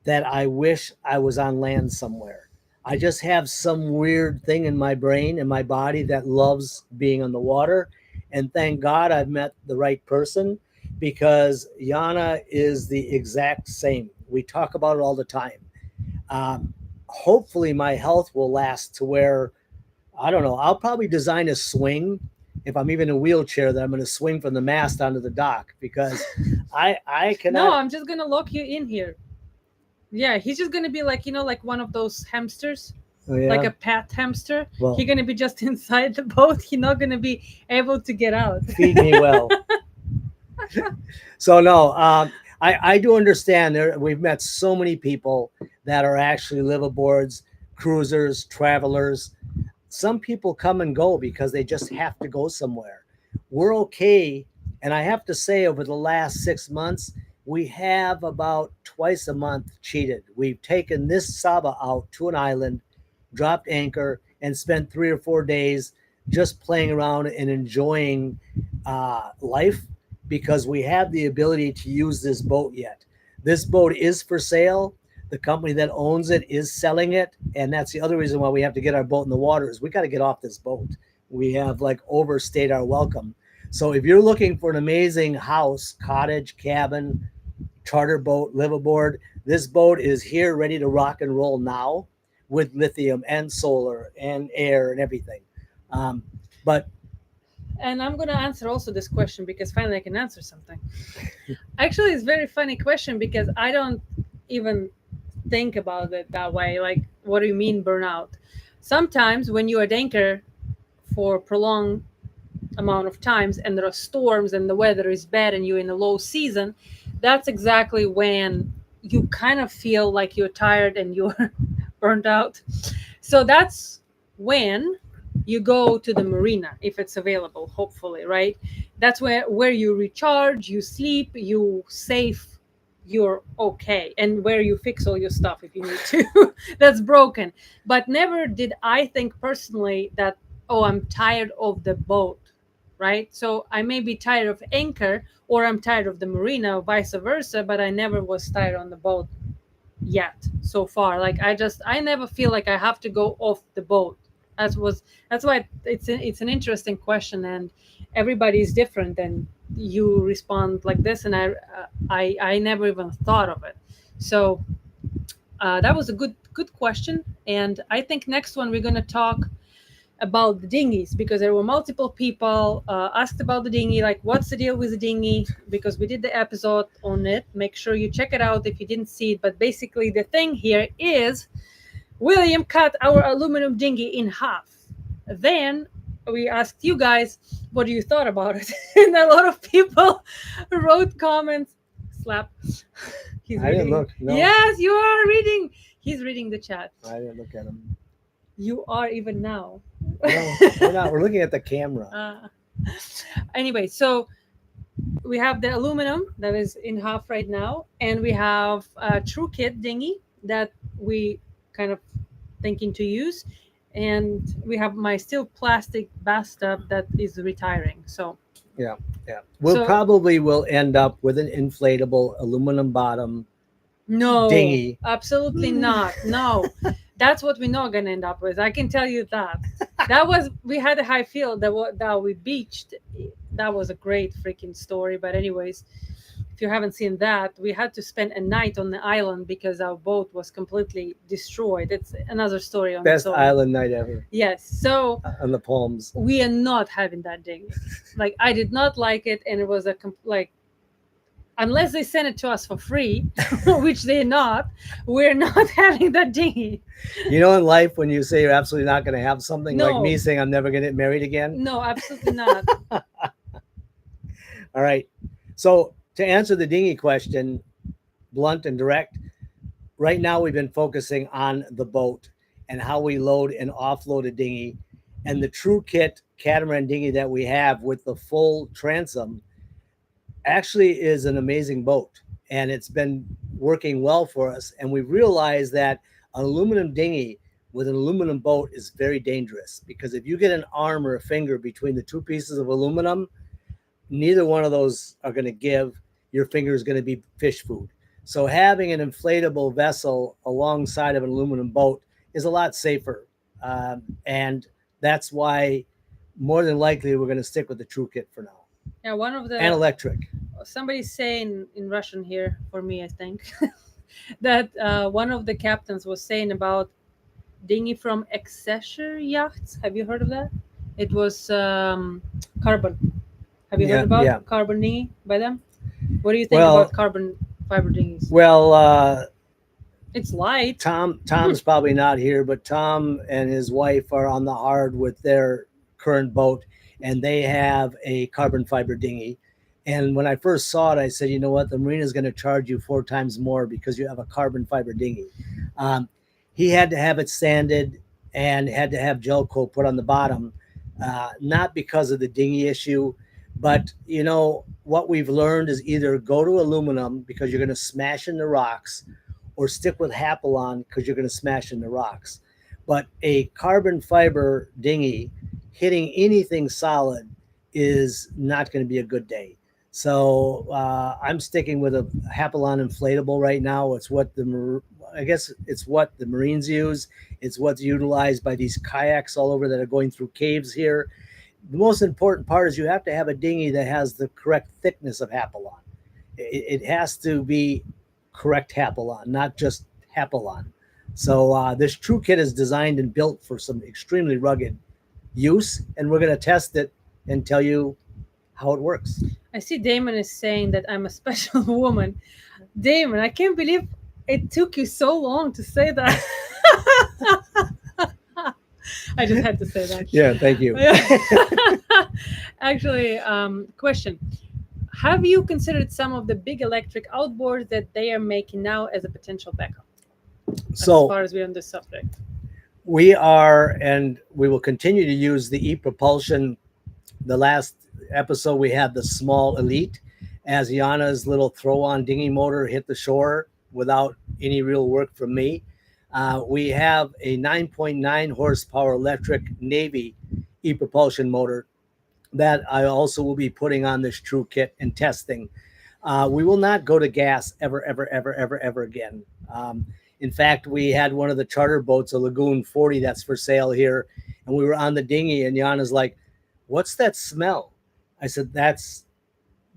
that I wish I was on land somewhere. I just have some weird thing in my brain and my body that loves being on the water. And thank God I've met the right person, because Yana is the exact same. We talk about it all the time. Hopefully my health will last to where, I don't know, I'll probably design a swing if I'm even in a wheelchair, that I'm going to swing from the mast onto the dock, because I cannot. No, I'm just going to lock you in here. Yeah, he's just going to be like, like one of those hamsters. Oh, yeah? Like a pet hamster. Well, He's going to be just inside the boat. He's not going to be able to get out. Feed me well. So no, I do understand. We've met so many people that are actually liveaboards, cruisers, travelers. Some people come and go because they just have to go somewhere. We're okay. And I have to say, over the last 6 months, we have about twice a month cheated. We've taken this Saba out to an island, dropped anchor, and spent 3 or 4 days just playing around and enjoying life because we have the ability to use this boat yet. This boat is for sale. The company that owns it is selling it, and that's the other reason why we have to get our boat in the water is we got to get off this boat. We have like overstayed our welcome. So if you're looking for an amazing house, cottage, cabin, charter boat, liveaboard, this boat is here ready to rock and roll now with lithium and solar and air and everything. But And I'm going to answer also this question because finally I can answer something. Actually, it's a very funny question because I don't even think about it that way. Like, what do you mean burnout? Sometimes when you're at anchor for prolonged amount of times and there are storms and the weather is bad and you're in a low season, that's exactly when you kind of feel like you're tired and you're burnt out. So that's when you go to the marina if it's available, hopefully, right? That's where you recharge, you sleep, you save, you're okay, and where you fix all your stuff if you need to that's broken. But never did I think personally that, oh, I'm tired of the boat, right? So I may be tired of anchor or I'm tired of the marina or vice versa, but I never was tired on the boat yet so far. Like I never feel like I have to go off the boat. That's why it's an interesting question, and everybody is different, and you respond like this, and I never even thought of it. So that was a good question, and I think next one we're gonna talk about the dinghies because there were multiple people asked about the dinghy, like what's the deal with the dinghy, because we did the episode on it. Make sure you check it out if you didn't see it. But basically the thing here is William cut our aluminum dinghy in half. Then we asked you guys what you thought about it and a lot of people wrote comments. Slap. He's I didn't look. No, Yes, you are reading. He's reading the chat. I didn't look at him. You are even now. No, we're not. We're looking at the camera. Anyway, so we have the aluminum that is in half right now, and we have a true kit dinghy that we kind of thinking to use, and we have my still plastic bathtub that is retiring. So Yeah. We'll probably will end up with an inflatable aluminum bottom no, dinghy. absolutely not. No, that's what we're not gonna end up with. I can tell you that. We had a high field that we beached. That was a great freaking story. But anyways, if you haven't seen that, we had to spend a night on the island because our boat was completely destroyed. It's another story on Best its own. island night ever. Yes. So on the Palms. we are not having that dinghy. Like I did not like it, and it was unless they send it to us for free, which they're not, we're not having that dinghy. You know, in life, when you say you're absolutely not going to have something, No. like me saying I'm never going to get married again. No, absolutely not. All right. So to answer the dinghy question, blunt and direct, right now we've been focusing on the boat and how we load and offload a dinghy. And the true kit catamaran dinghy that we have with the full transom actually is an amazing boat, and it's been working well for us. And we realized that an aluminum dinghy with an aluminum boat is very dangerous, because if you get an arm or a finger between the two pieces of aluminum, neither one of those are going to give. Your finger is going to be fish food. So having an inflatable vessel alongside of an aluminum boat is a lot safer, and that's why more than likely we're going to stick with the true kit for now. Yeah, one of the and electric. Somebody's saying in Russian here for me, I think, that one of the captains was saying about dinghy from Excelsior Yachts. Have you heard of that? It was carbon. Have you heard about carbon dinghy by them? What do you think about carbon fiber dinghies? Well, it's light. Tom's probably not here, but Tom and his wife are on the hard with their current boat, and they have a carbon fiber dinghy. And when I first saw it, I said, you know what, the marina is going to charge you 4 times more because you have a carbon fiber dinghy. He had to have it sanded and had to have gel coat put on the bottom, not because of the dinghy issue, But you know what we've learned is either go to aluminum because you're going to smash into rocks, or stick with Hapalon because you're going to smash into rocks. But a carbon fiber dinghy hitting anything solid is not going to be a good day. So I'm sticking with a Hapalon inflatable right now. It's what I guess it's what the Marines use. It's what's utilized by these kayaks all over that are going through caves here. The most important part is you have to have a dinghy that has the correct thickness of Hapalon. It has to be correct Hapalon, not just Hapalon. So this True Kit is designed and built for some extremely rugged use, and we're going to test it and tell you how it works. I see Damon is saying that I'm a special woman. Damon, I can't believe it took you so long to say that. I just had to say that. Yeah, thank you. Actually, question. Have you considered some of the big electric outboards that they are making now as a potential backup? So as far as we're on this subject. We are, and we will continue to use the e-propulsion. The last episode we had the small Elite as Yana's little throw-on dinghy motor hit the shore without any real work from me. We have a 9.9 horsepower electric Navy e-propulsion motor that I also will be putting on this True Kit and testing. We will not go to gas ever again. In fact, we had one of the charter boats, a Lagoon 40 that's for sale here, and we were on the dinghy, and Yana's like, "What's that smell?" I said, "That's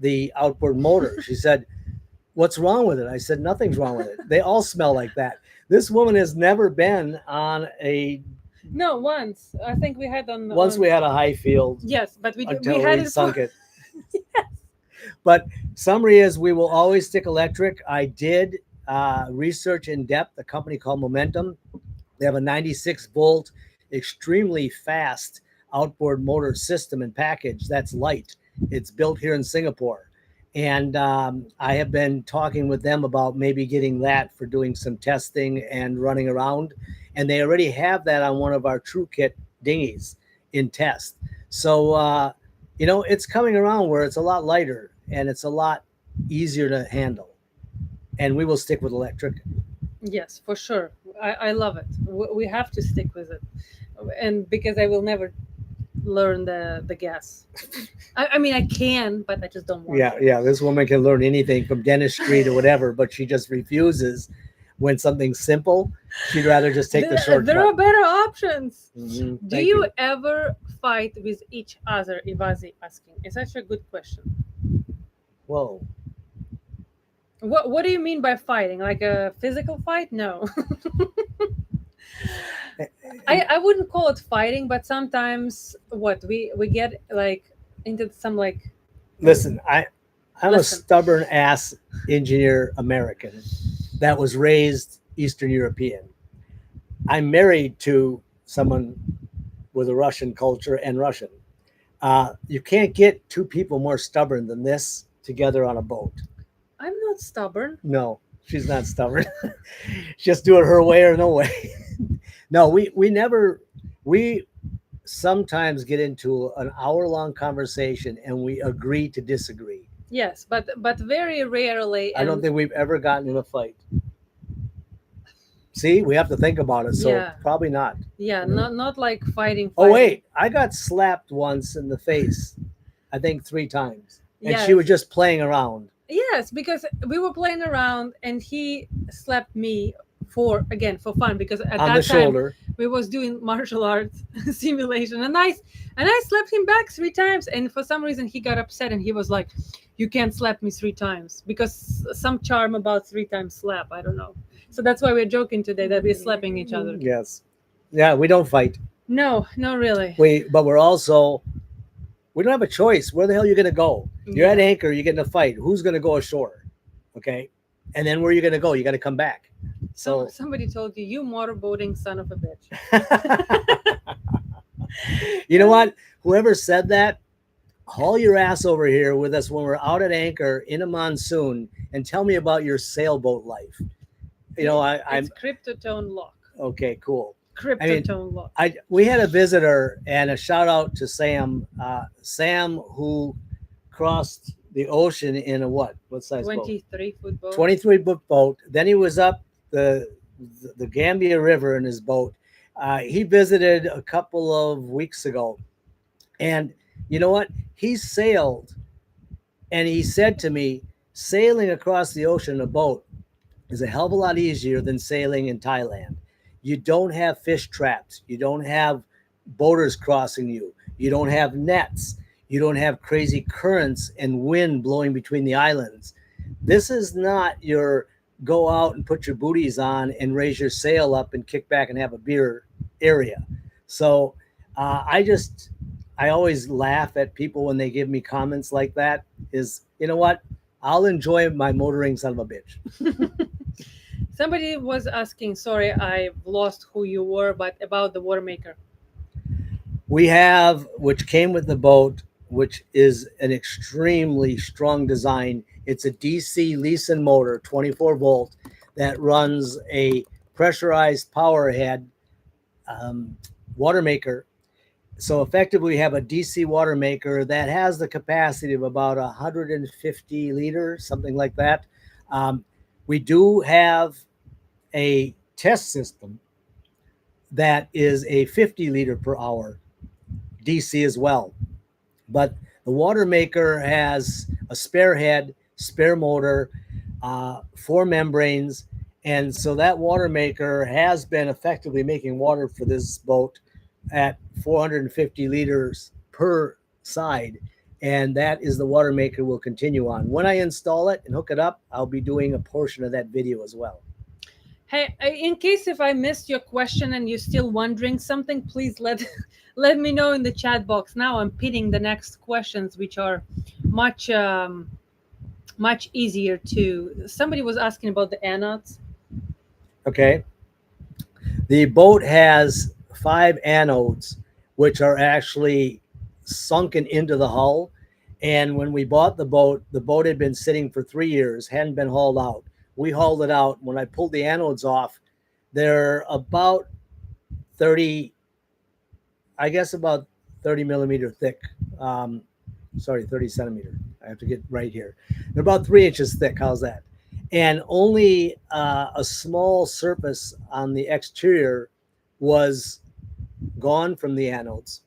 the outboard motor." She said, "What's wrong with it?" I said, "Nothing's wrong with it. They all smell like that." This woman has never been on a... No, once. I think we had on... Once we had a high field. Yes, but we had it sunk it. Yes. But summary is we will always stick electric. I did research in depth a company called Momentum. They have a 96 volt, extremely fast outboard motor system and package that's light. It's built here in Singapore. And I have been talking with them about maybe getting that for doing some testing and running around. And they already have that on one of our True Kit dinghies in test. So, you know, it's coming around where it's a lot lighter and it's a lot easier to handle. And we will stick with electric. Yes, for sure. I love it. We have to stick with it. And because I will never learn the gas. I mean, I can, but I just don't want to. Yeah. This woman can learn anything from dentistry to whatever, but she just refuses when something's simple. She'd rather just take the shortcut. There are better options. Mm-hmm. Do you ever fight with each other? Ivazi asking. It's such a good question. Whoa. What do you mean by fighting? Like a physical fight? No. I wouldn't call it fighting, but sometimes we get like into some like... Listen, I'm a stubborn ass engineer American that was raised Eastern European. I'm married to someone with a Russian culture and Russian. You can't get two people more stubborn than this together on a boat. I'm not stubborn. No, she's not stubborn. Just do it her way or no way. No, we sometimes get into an hour-long conversation and we agree to disagree. Yes, but very rarely. I don't think we've ever gotten in a fight. See, we have to think about it. So Yeah. Probably not. Yeah, not like fighting. Oh, wait, I got slapped once in the face, I think 3 times. And Yes. she was just playing around. Yes, because we were playing around and he slapped me for fun, because at On that the time shoulder. we was doing martial arts simulation, and I slapped him back 3 times, and for some reason he got upset and he was like, "You can't slap me 3 times," because some charm about 3 times slap. I don't know. So that's why we're joking today that we're slapping each other. Yes. Yeah, we don't fight. No, really. But we don't have a choice. Where the hell are you going to go? You're at anchor, you get in a fight. Who's going to go ashore? Okay. And then where are you going to go? You got to come back. So somebody told you motorboating son of a bitch. You know what? Whoever said that, haul your ass over here with us when we're out at anchor in a monsoon and tell me about your sailboat life. You know, I'm Cryptotone lock. okay, cool. Cryptotone lock. We had a visitor, and a shout out to Sam. Sam, who crossed the ocean in a what size boat? 23-foot boat. 23-foot boat. Then he was up the Gambia River in his boat. He visited a couple of weeks ago, and you know what? He sailed, and he said to me, sailing across the ocean in a boat is a hell of a lot easier than sailing in Thailand. You don't have fish traps. You don't have boaters crossing you. You don't have nets. You don't have crazy currents and wind blowing between the islands. This is not your go out and put your booties on and raise your sail up and kick back and have a beer area. So I always laugh at people when they give me comments like that. Is, you know what? I'll enjoy my motoring son of a bitch. Somebody was asking, sorry, I've lost who you were, but about the water maker. We have, which came with the boat, which is an extremely strong design. It's a DC Leeson motor, 24 volt, that runs a pressurized power head water maker. So effectively, we have a DC water maker that has the capacity of about 150 liters, something like that. We do have a test system that is a 50 liter per hour DC as well. But the water maker has a spare head, spare motor, 4 membranes. And so that water maker has been effectively making water for this boat at 450 liters per side. And that is the water maker we'll continue on. When I install it and hook it up, I'll be doing a portion of that video as well. Hey, in case if I missed your question and you're still wondering something, please let me know in the chat box. Now I'm pitting the next questions, which are much easier to. Somebody was asking about the anodes. Okay. The boat has 5 anodes, which are actually sunken into the hull. And when we bought the boat had been sitting for 3 years, hadn't been hauled out. We hauled it out. When I pulled the anodes off, they're about 30 millimeter thick. 30 centimeter. I have to get right here. They're about 3 inches thick. How's that? And only a small surface on the exterior was gone from the anodes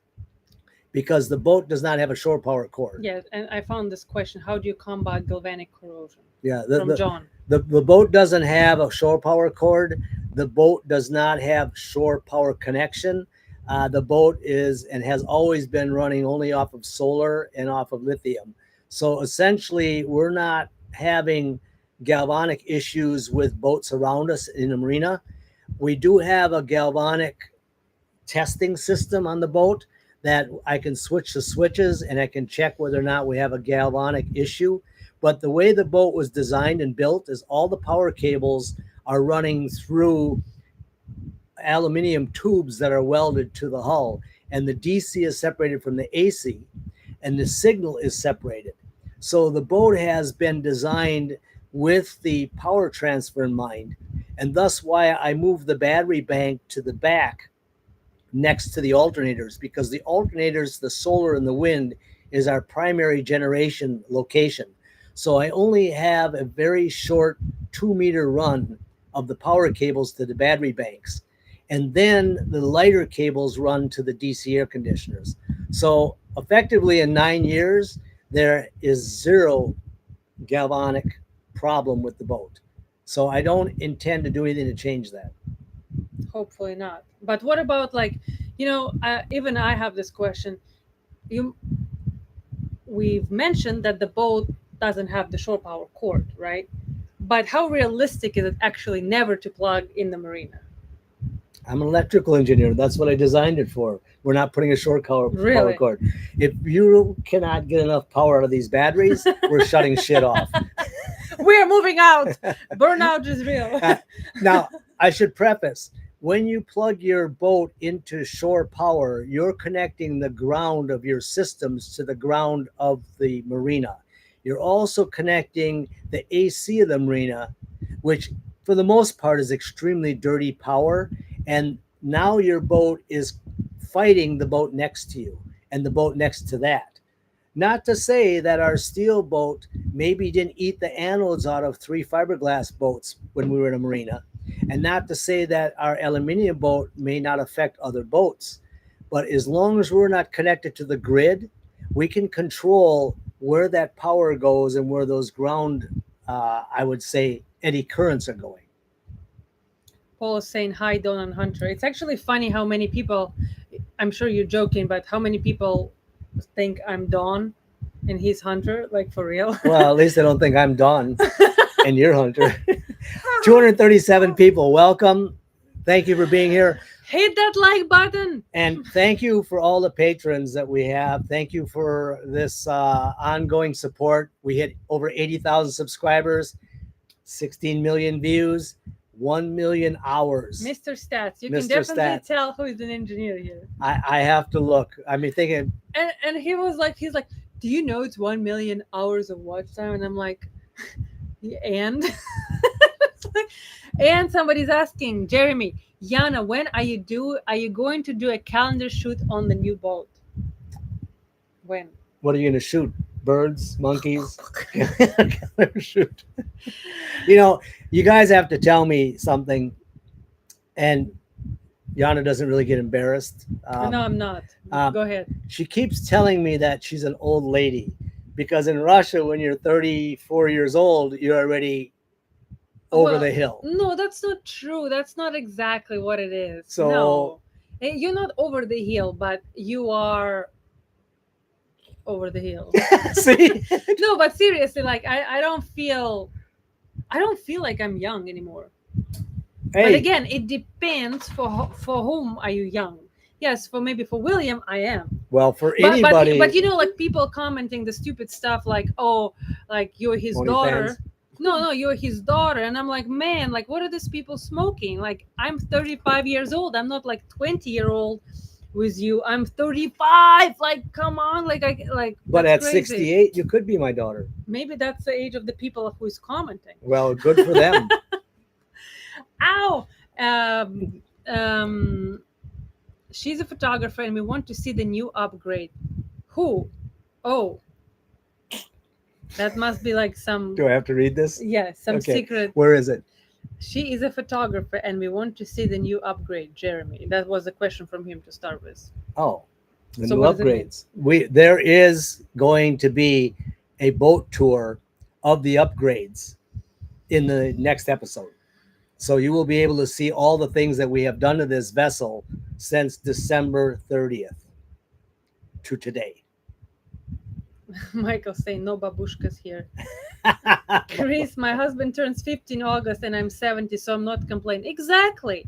because the boat does not have a shore power cord. Yeah, and I found this question: how do you combat galvanic corrosion? Yeah, from John. The boat doesn't have a shore power cord. The boat does not have shore power connection. The boat is and has always been running only off of solar and off of lithium. So essentially, we're not having galvanic issues with boats around us in the marina. We do have a galvanic testing system on the boat that I can switch the switches and I can check whether or not we have a galvanic issue. But the way the boat was designed and built is all the power cables are running through aluminum tubes that are welded to the hull, and the DC is separated from the AC, and the signal is separated. So the boat has been designed with the power transfer in mind, and thus why I moved the battery bank to the back next to the alternators, because the alternators, the solar and the wind, is our primary generation location. So I only have a very short 2-meter run of the power cables to the battery banks. And then the lighter cables run to the DC air conditioners. So effectively in 9 years, there is 0 galvanic problem with the boat. So I don't intend to do anything to change that. Hopefully not. But what about, like, even I have this question. We've mentioned that the boat doesn't have the shore power cord, right? But how realistic is it actually never to plug in the marina? I'm an electrical engineer. That's what I designed it for. We're not putting a shore power cord. If you cannot get enough power out of these batteries, we're shutting shit off. We're moving out. Burnout is real. Now, I should preface, when you plug your boat into shore power, you're connecting the ground of your systems to the ground of the marina. You're also connecting the AC of the marina, which for the most part is extremely dirty power. And now your boat is fighting the boat next to you and the boat next to that. Not to say that our steel boat maybe didn't eat the anodes out of 3 fiberglass boats when we were in a marina. And not to say that our aluminum boat may not affect other boats. But as long as we're not connected to the grid, we can control where that power goes and where those ground, I would say, eddy currents are going. Paul is saying hi, Don and Hunter. It's actually funny how many people, I'm sure you're joking, but how many people think I'm Don and he's Hunter, like for real? Well, at least I don't think I'm Don and you're Hunter. 237 people. Welcome. Thank you for being here. Hit that like button. And thank you for all the patrons that we have. Thank you for this ongoing support. We hit over 80,000 subscribers, 16 million views, 1 million hours. Mr. Stats. You Mr. can definitely Stats. tell who is an engineer here. I have to look. I mean, thinking. And he was like, he's like, do you know it's 1 million hours of watch time? And I'm like, and? It's like, and somebody's asking, Jeremy, Yana, when are you going to do a calendar shoot on the new boat? When? What are you going to shoot? Birds, monkeys? Shoot. You know, you guys have to tell me something. And Yana doesn't really get embarrassed. No, I'm not. Go ahead. She keeps telling me that she's an old lady because in Russia, when you're 34 years old, you're already over the hill. No, that's not true. That's not exactly what it is. So no. You're not over the hill, but you are over the hill. See? No, but seriously, like I don't feel like I'm young anymore. Hey. But again, it depends for whom are you young. Yes, for William, I am. Well, for anybody. But you know, like people commenting the stupid stuff like, oh, like you're his daughter. Fans. No, you're his daughter. And I'm like, man, like what are these people smoking? Like I'm 35 years old. I'm not like 20-year-old with you. I'm 35. Like, come on. But at crazy. 68, you could be my daughter. Maybe that's the age of the people who's commenting. Well, good for them. Ow. She's a photographer and we want to see the new upgrade. Who? Oh. That must be like some... Do I have to read this? Yes, some secret. Where is it? She is a photographer and we want to see the new upgrade, Jeremy. That was a question from him to start with. Oh, the So new what does it upgrades. There is going to be a boat tour of the upgrades in the next episode. So you will be able to see all the things that we have done to this vessel since December 30th to today. Michael saying no babushkas here. Chris, my husband turns 50 in August and I'm 70, so I'm not complaining. Exactly.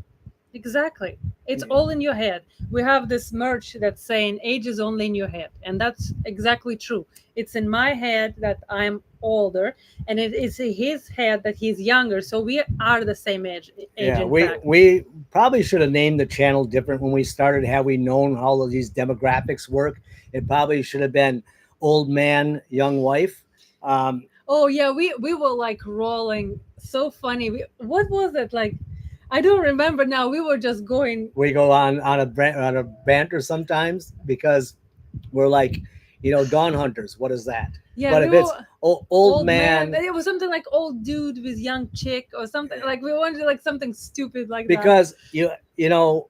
It's all in your head. We have this merch that's saying age is only in your head. And that's exactly true. It's in my head that I'm older and it is in his head that he's younger. So we are the same age. Yeah, we probably should have named the channel different when we started. Had we known how all of these demographics work, it probably should have been old man, young wife. Oh yeah, we were like rolling. So funny. What was it like? I don't remember now. We were just going. We go on a banter sometimes because we're like, dawn hunters. What is that? Yeah, but if it's old man, it was something like old dude with young chick or something. Like we wanted like something stupid like because that. Because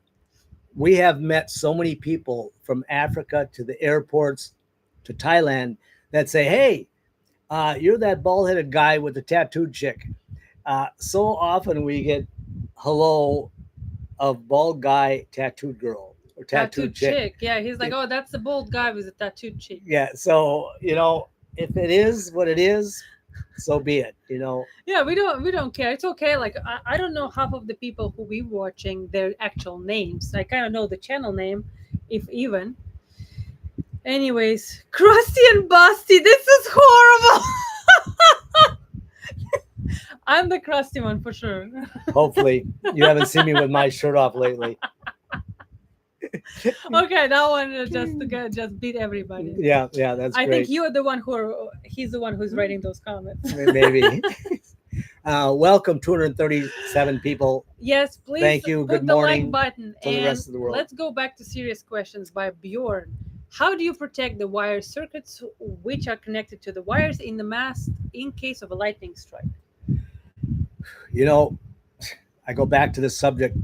we have met so many people from Africa to the airports to Thailand that say, hey, you're that bald-headed guy with the tattooed chick. So often we get hello of bald guy, tattooed girl, or tattooed chick. Yeah, he's like, oh, that's the bald guy with the tattooed chick. Yeah, so if it is what it is, so be it. Yeah, we don't care. It's okay. Like I don't know half of the people who we watching their actual names. I kind of know the channel name, if even. Anyways, Krusty and Busty, this is horrible. I'm the crusty one for sure. Hopefully. You haven't seen me with my shirt off lately. Okay, that one just beat everybody. Yeah, that's great. I think you're the one he's the one who's writing those comments. Maybe. Welcome, 237 people. Yes, please. Thank you. Good morning the like button. to the rest of the world. Let's go back to serious questions by Bjorn. How do you protect the wire circuits which are connected to the wires in the mast in case of a lightning strike? You know, I go back to this subject.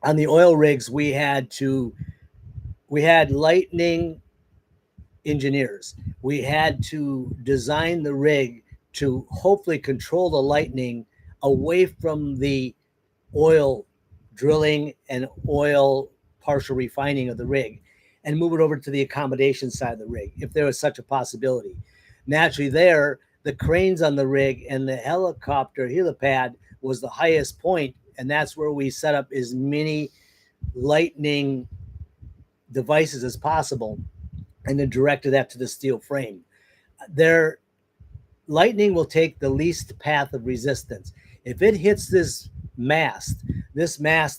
On the oil rigs, we had lightning engineers. We had to design the rig to hopefully control the lightning away from the oil drilling and oil partial refining of the rig and move it over to the accommodation side of the rig if there was such a possibility. Naturally, there, the cranes on the rig and the helicopter helipad was the highest point, and that's where we set up as many lightning devices as possible and then directed that to the steel frame. Their lightning will take the least path of resistance. If it hits this mast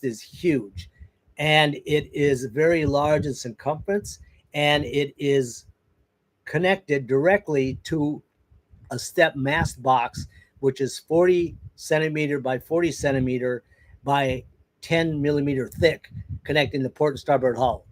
is huge and it is very large in circumference, and it is connected directly to a step mast box, which is 40 centimeter by 40 centimeter by 10 millimeter thick, connecting the port and starboard hull.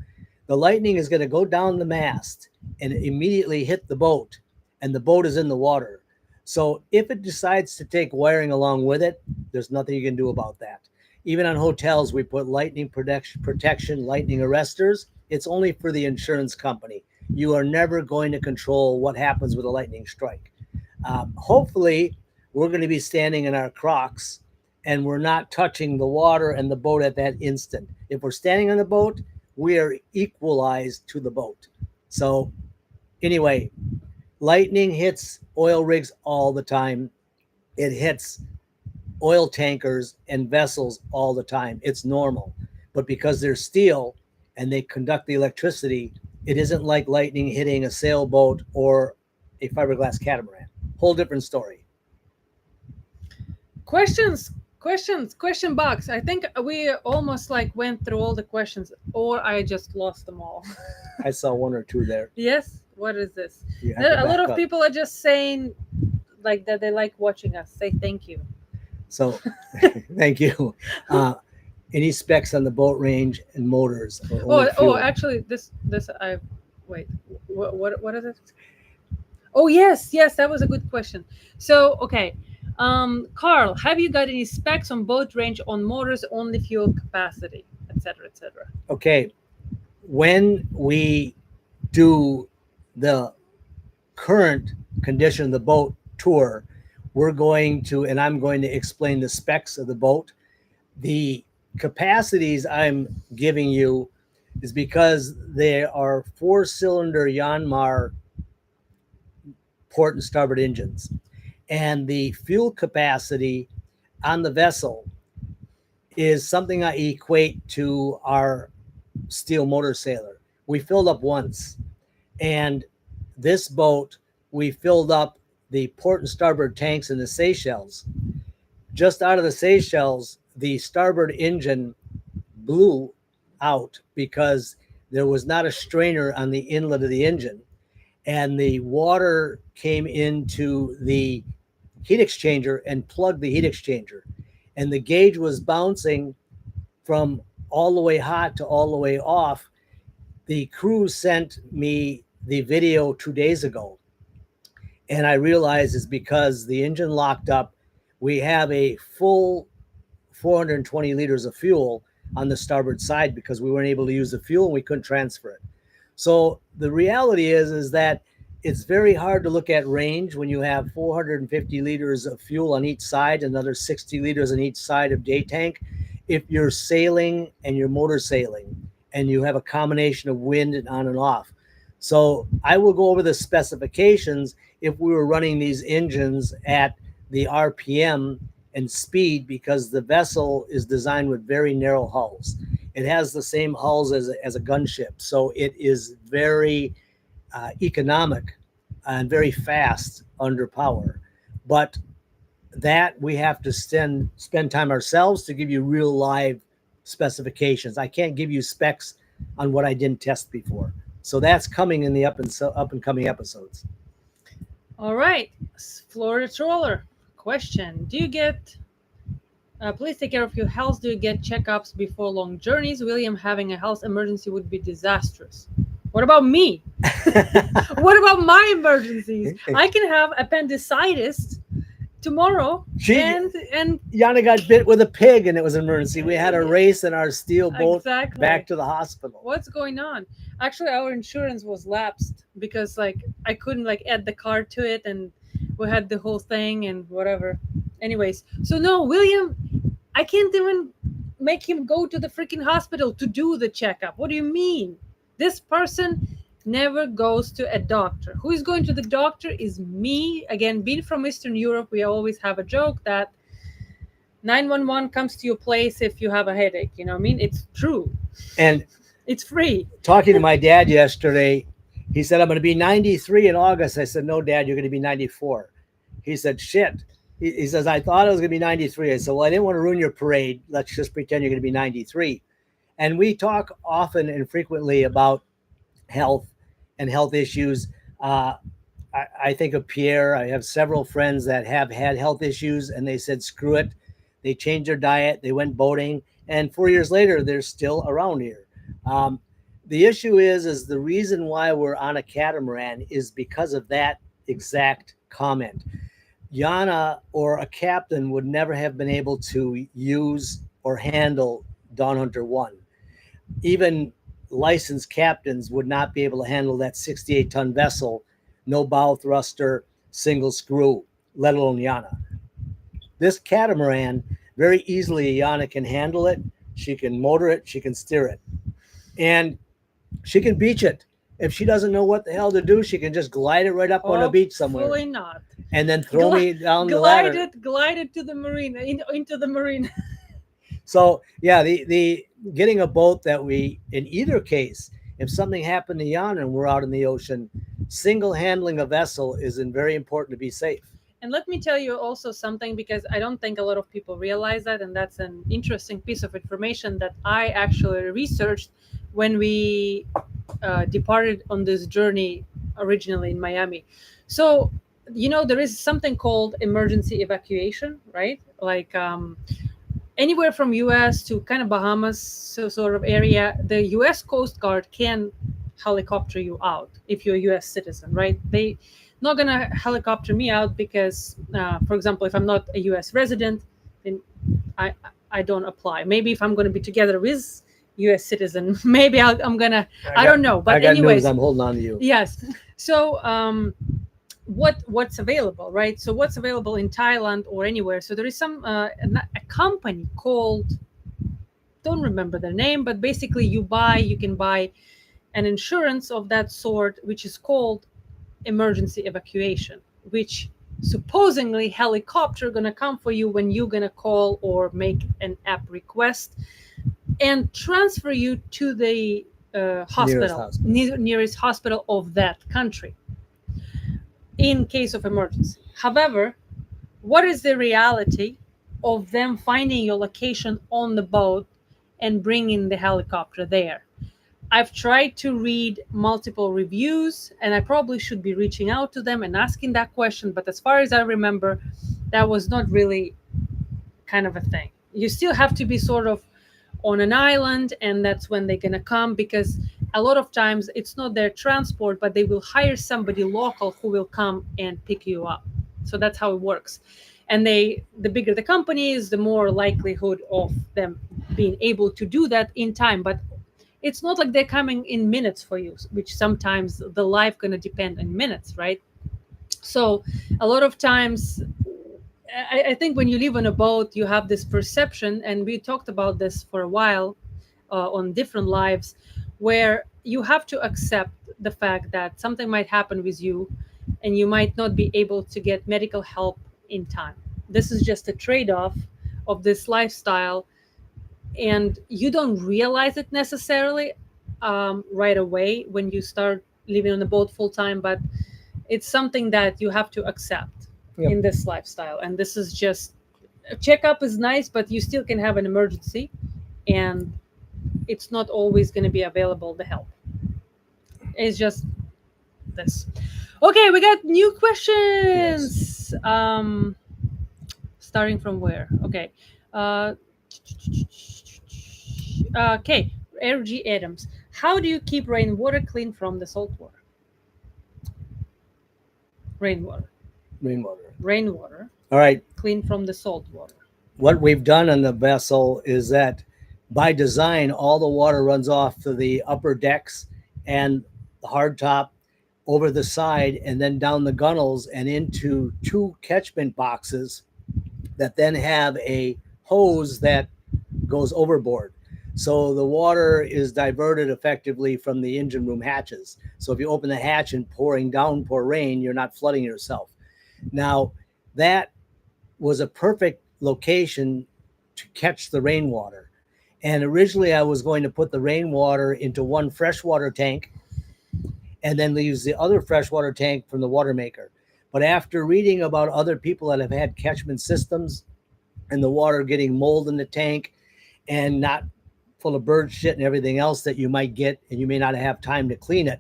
The lightning is going to go down the mast and immediately hit the boat, and the boat is in the water. So if it decides to take wiring along with it, there's nothing you can do about that. Even on hotels, we put lightning protection, lightning arresters. It's only for the insurance company. You are never going to control what happens with a lightning strike. Hopefully, we're going to be standing in our Crocs and we're not touching the water and the boat at that instant. If we're standing on the boat, we are equalized to the boat. So anyway, lightning hits oil rigs all the time. It hits oil tankers and vessels all the time. It's normal. But because they're steel and they conduct the electricity, it isn't like lightning hitting a sailboat or a fiberglass catamaran. Whole different story. Question box. I think we almost like went through all the questions, or I just lost them all. I saw one or two there. Yes. What is this? A lot of people are just saying like that they like watching us. Say thank you. So thank you. Any specs on the boat range and motors? Actually, this I wait. What is it? Oh yes, that was a good question. So okay, Carl, have you got any specs on boat range, on motors, only fuel capacity, etc., etc.? Okay, when we do the current condition of the boat tour, we're going to, and I'm going to explain the specs of the boat. The capacities I'm giving you is because they are 4-cylinder Yanmar port and starboard engines. And the fuel capacity on the vessel is something I equate to our steel motor sailor. We filled up once. And this boat, we filled up the port and starboard tanks in the Seychelles. Just out of the Seychelles, the starboard engine blew out because there was not a strainer on the inlet of the engine. And the water came into the heat exchanger and plugged the heat exchanger. And the gauge was bouncing from all the way hot to all the way off. The crew sent me the video 2 days ago. And I realized it's because the engine locked up. We have a full 420 liters of fuel on the starboard side because we weren't able to use the fuel and we couldn't transfer it. So the reality is that it's very hard to look at range when you have 450 liters of fuel on each side, another 60 liters on each side of day tank. If you're sailing and you're motor sailing and you have a combination of wind and on and off. So I will go over the specifications if we were running these engines at the RPM and speed, because the vessel is designed with very narrow hulls. It has the same hulls as a gunship. So it is very economic and very fast under power. But that we have to spend time ourselves to give you real live specifications. I can't give you specs on what I didn't test before. So that's coming in the up and coming episodes. All right, Florida Trawler question: do you get? Please take care of your health. Do you get checkups before long journeys? William, having a health emergency would be disastrous. What about me? What about my emergencies? I can have appendicitis tomorrow, and Yana got bit with a pig and it was an emergency. We had a race in our steel boat exactly back to the hospital. what's going on. Actually, our insurance was lapsed because like I couldn't like add the car to it, and we had the whole thing and whatever. Anyways, so no, William, I can't even make him go to the freaking hospital to do the checkup. What do you mean? This person never goes to a doctor. Who is going to the doctor is me. Again, being from Eastern Europe, we always have a joke that 911 comes to your place if you have a headache. You know what I mean? It's true. And it's free. Talking to my dad yesterday, he said, I'm going to be 93 in August. I said, no, Dad, you're going to be 94. He said, shit. He says, I thought I was going to be 93. I said, well, I didn't want to ruin your parade. Let's just pretend you're going to be 93. And we talk often and frequently about health and health issues. I think of Pierre. I have several friends that have had health issues and they said, screw it. They changed their diet. They went boating. And 4 years later, they're still around here. The issue is the reason why we're on a catamaran is because of that exact comment. Yana or a captain would never have been able to use or handle Dawn Hunter 1. Even licensed captains would not be able to handle that 68-ton vessel, no bow thruster, single screw, let alone Yana. This catamaran, very easily Yana can handle it. She can motor it. She can steer it. And she can beach it. If she doesn't know what the hell to do, she can just glide it right up on a beach somewhere. Hopefully not. And then throw me down the ladder. Glide it to the marina, into the marina. So yeah, the getting a boat that we, in either case, if something happened to Yana and we're out in the ocean, single handling a vessel is very important to be safe. And let me tell you also something, because I don't think a lot of people realize that, and that's an interesting piece of information that I actually researched when we departed on this journey originally in Miami. So, you know, there is something called emergency evacuation, right? Like anywhere from US to kind of Bahamas, so sort of area, the US Coast Guard can helicopter you out if you're a US citizen, right? They not gonna helicopter me out because, for example, if I'm not a US resident, then I don't apply. Maybe if I'm gonna be together with US citizen, maybe I'm gonna, I don't know. But anyways, news, I'm holding on to you. Yes. So what's available, right? So what's available in Thailand or anywhere? So there is some a company called, don't remember their name, but basically you can buy an insurance of that sort, which is called emergency evacuation, which supposedly helicopter gonna come for you when you're gonna call or make an app request and transfer you to the nearest hospital of that country in case of emergency. However, what is the reality of them finding your location on the boat and bringing the helicopter there? I've tried to read multiple reviews, and I probably should be reaching out to them and asking that question. But as far as I remember, that was not really kind of a thing. You still have to be sort of on an island, and that's when they're going to come, because a lot of times it's not their transport, but they will hire somebody local who will come and pick you up. So that's how it works. And the bigger the company is, the more likelihood of them being able to do that in time. But it's not like they're coming in minutes for you, which sometimes the life going to depend on minutes, right? So a lot of times, I think when you live on a boat, you have this perception, and we talked about this for a while on different lives, where you have to accept the fact that something might happen with you and you might not be able to get medical help in time. This is just a trade-off of this lifestyle, and you don't realize it necessarily right away when you start living on a boat full time, but it's something that you have to accept in this lifestyle. And this is just, a checkup is nice, but you still can have an emergency, and it's not always going to be available, the help. It's just this. Okay, we got new questions. Yes. Starting from where? Okay. Okay, RG Adams. How do you keep rainwater clean from the salt water? Rainwater. Rainwater. All right. Clean from the salt water. What we've done on the vessel is that by design, all the water runs off to the upper decks and the hardtop over the side and then down the gunnels and into two catchment boxes that then have a hose that goes overboard. So the water is diverted effectively from the engine room hatches. So if you open the hatch and pouring downpour rain, you're not flooding yourself. Now, that was a perfect location to catch the rainwater. And originally I was going to put the rainwater into one freshwater tank and then use the other freshwater tank from the water maker. But after reading about other people that have had catchment systems and the water getting mold in the tank and not full of bird shit and everything else that you might get, and you may not have time to clean it,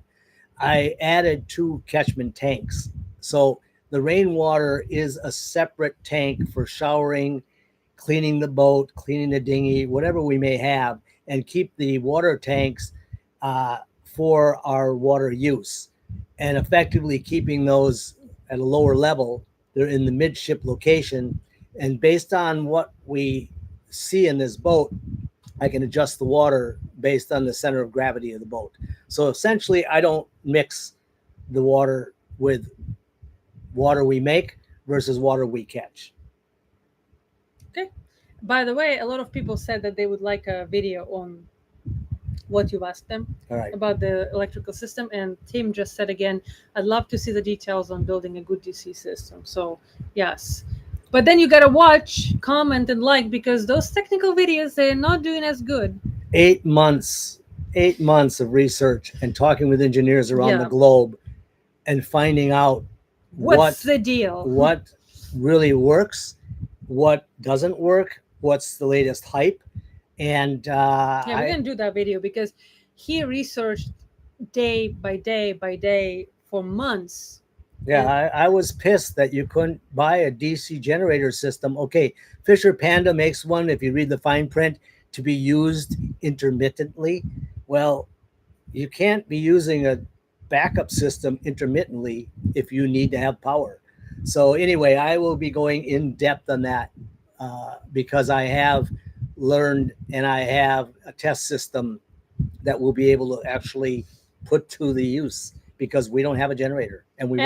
I added two catchment tanks. So the rainwater is a separate tank for showering, cleaning the boat, cleaning the dinghy, whatever we may have, and keep the water tanks for our water use, and effectively keeping those at a lower level. They're in the midship location, and based on what we see in this boat, I can adjust the water based on the center of gravity of the boat. So essentially, I don't mix the water with water we make versus water we catch. Okay. By the way, a lot of people said that they would like a video on what you asked them about the electrical system. And Tim just said again, I'd love to see the details on building a good DC system. So yes. But then you got to watch, comment, and like, because those technical videos, they're not doing as good. 8 months of research and talking with engineers around the globe and finding out what's the deal, what really works, what doesn't work, what's the latest hype. And we're going to do that video because he researched day by day for months. Yeah, I was pissed that you couldn't buy a DC generator system. Okay, Fisher Panda makes one, if you read the fine print, to be used intermittently. Well, you can't be using a backup system intermittently if you need to have power. So anyway, I will be going in depth on that because I have learned and I have a test system that we'll be able to actually put to the use, because we don't have a generator and we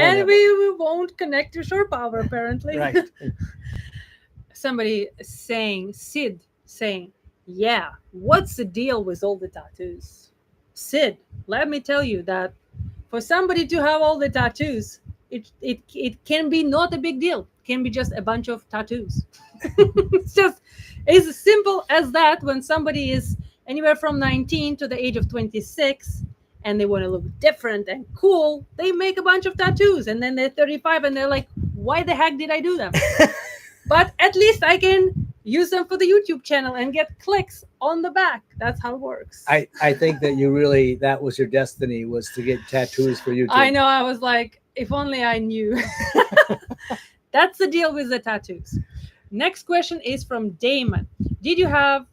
won't connect to shore power apparently. Right. Somebody Sid saying, yeah, what's the deal with all the tattoos? Sid, let me tell you that for somebody to have all the tattoos, it can be not a big deal. It can be just a bunch of tattoos. It's as simple as that. When somebody is anywhere from 19 to the age of 26 and they want to look different and cool, they make a bunch of tattoos, and then they're 35 and they're like, why the heck did I do them? But at least I can use them for the YouTube channel and get clicks on the back. That's how it works. I think that that was your destiny, was to get tattoos for YouTube. I know. I was like, if only I knew. That's the deal with the tattoos. Next question is from Damon. Did you have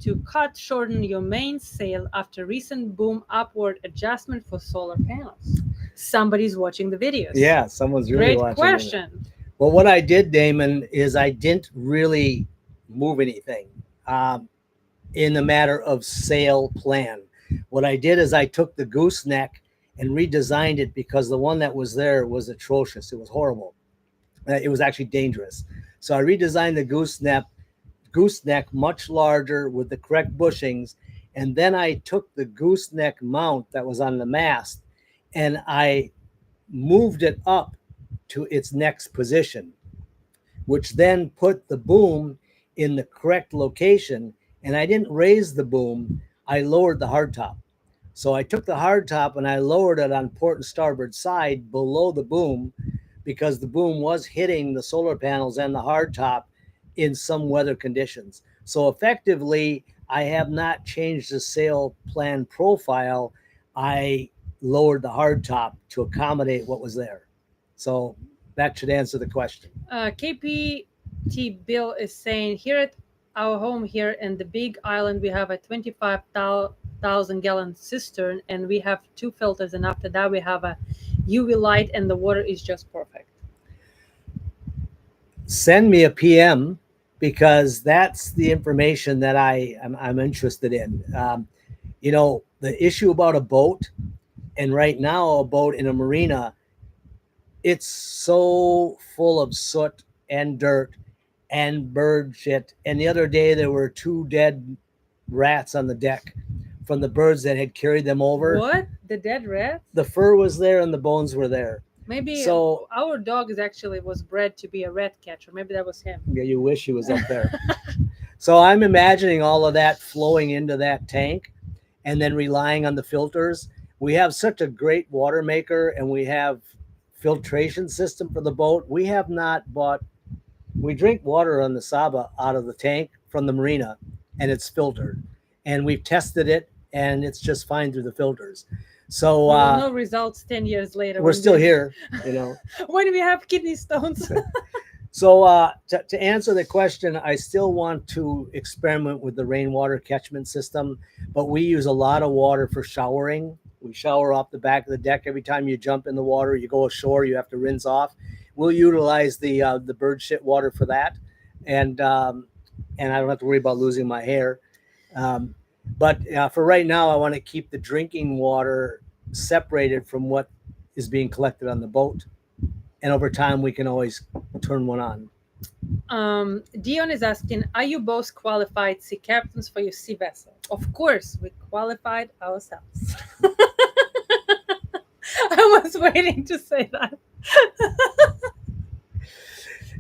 to shorten your mainsail after recent boom upward adjustment for solar panels? Somebody's watching the videos. Yeah, someone's really watching. Great question. Well, what I did, Damon, is I didn't really move anything in the matter of sail plan. What I did is I took the gooseneck and redesigned it, because the one that was there was atrocious. It was horrible. It was actually dangerous. So I redesigned the gooseneck much larger with the correct bushings, and then I took the gooseneck mount that was on the mast and I moved it up to its next position, which then put the boom in the correct location. And I didn't raise the boom, I lowered the hardtop. So I took the hardtop and I lowered it on port and starboard side below the boom, because the boom was hitting the solar panels and the hardtop in some weather conditions. So effectively, I have not changed the sail plan profile. I lowered the hardtop to accommodate what was there. So that should answer the question. KPT Bill is saying, here at our home here in the Big Island, we have a 25,000 1,000-gallon cistern, and we have 2 filters, and after that we have a UV light, and the water is just perfect. Send me a PM, because that's the information that I'm interested in. You know, the issue about a boat, and right now a boat in a marina, it's so full of soot and dirt and bird shit. And the other day there were 2 dead rats on the deck from the birds that had carried them over. What? The dead rats? The fur was there and the bones were there. Maybe So our dog is actually was bred to be a rat catcher. Maybe that was him. yeah, you wish he was up there. So I'm imagining all of that flowing into that tank and then relying on the filters. We have such a great water maker, and we have filtration system for the boat. We have not bought, we drink water on the Saba out of the tank from the marina, and it's filtered. And we've tested it, and it's just fine through the filters. So no results 10 years later. we're still here, you know. When we have kidney stones. So to answer the question, I still want to experiment with the rainwater catchment system, but we use a lot of water for showering. We shower off the back of the deck. Every time you jump in the water, you go ashore, you have to rinse off. We'll utilize the bird shit water for that, and I don't have to worry about losing my hair. But for right now, I want to keep the drinking water separated from what is being collected on the boat. And over time, we can always turn one on. Dion is asking, are you both qualified sea captains for your sea vessel? Of course, we qualified ourselves. I was waiting to say that.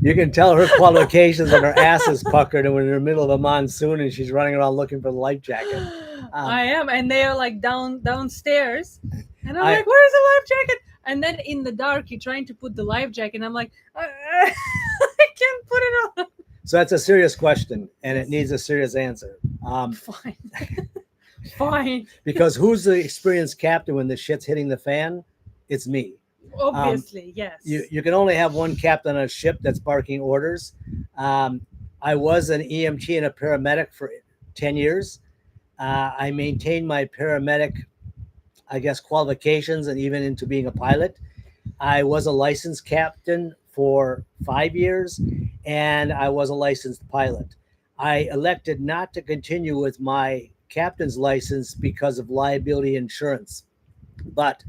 You can tell her qualifications and her ass is puckered, and we're in the middle of a monsoon and she's running around looking for the life jacket. I am, and they are like downstairs, and I'm like, where's the life jacket? And then in the dark, you're trying to put the life jacket, and I'm like, I can't put it on. So that's a serious question, and it needs a serious answer. Fine. Fine. Because who's the experienced captain when the shit's hitting the fan? It's me. Obviously, yes. You can only have one captain on a ship that's barking orders. I was an EMT and a paramedic for 10 years. I maintained my paramedic, I guess, qualifications and even into being a pilot. I was a licensed captain for 5 years, and I was a licensed pilot. I elected not to continue with my captain's license because of liability insurance, but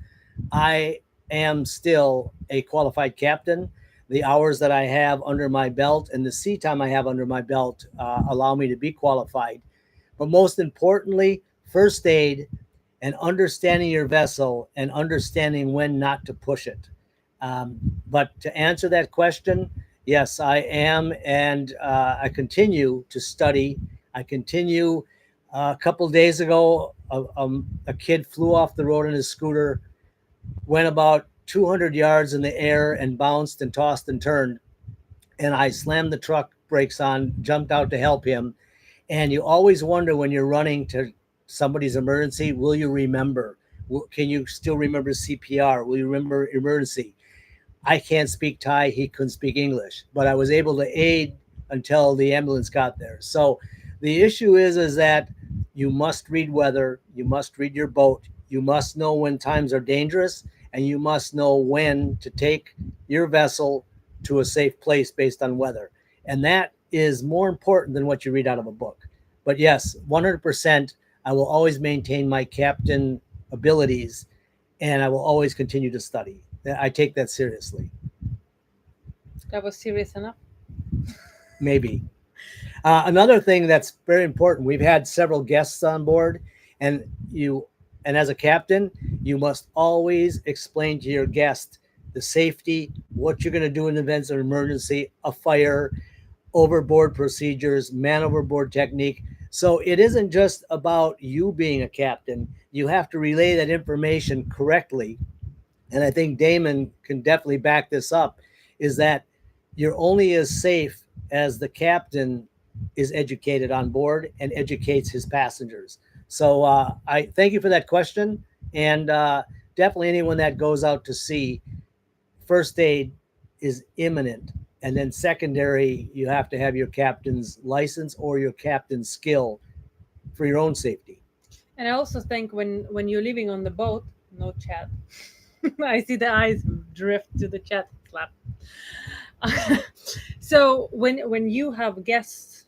I am still a qualified captain. The hours that I have under my belt and the sea time I have under my belt allow me to be qualified. But most importantly, first aid and understanding your vessel and understanding when not to push it. But to answer that question, yes, I am. And I continue to study. I continue. A couple of days ago, a kid flew off the road on his scooter, went about 200 yards in the air and bounced and tossed and turned. And I slammed the truck brakes on, jumped out to help him. And you always wonder when you're running to somebody's emergency, will you remember? Can you still remember CPR? Will you remember emergency? I can't speak Thai. He couldn't speak English, but I was able to aid until the ambulance got there. So the issue is that you must read weather. You must read your boat. You must know when times are dangerous, and you must know when to take your vessel to a safe place based on weather. And that is more important than what you read out of a book. But yes, 100%, I will always maintain my captain abilities, and I will always continue to study. I take that seriously. That was serious enough. Maybe. Another thing that's very important, we've had several guests on board, and as a captain, you must always explain to your guest the safety, what you're going to do in events of emergency, a fire, overboard procedures, man overboard technique. So it isn't just about you being a captain. You have to relay that information correctly. And I think Damon can definitely back this up, is that you're only as safe as the captain is educated on board and educates his passengers. So I thank you for that question. And definitely anyone that goes out to sea, first aid is imminent. And then secondary, you have to have your captain's license or your captain's skill for your own safety. And I also think when you're living on the boat, no chat. I see the eyes drift to the chat flap. So when you have guests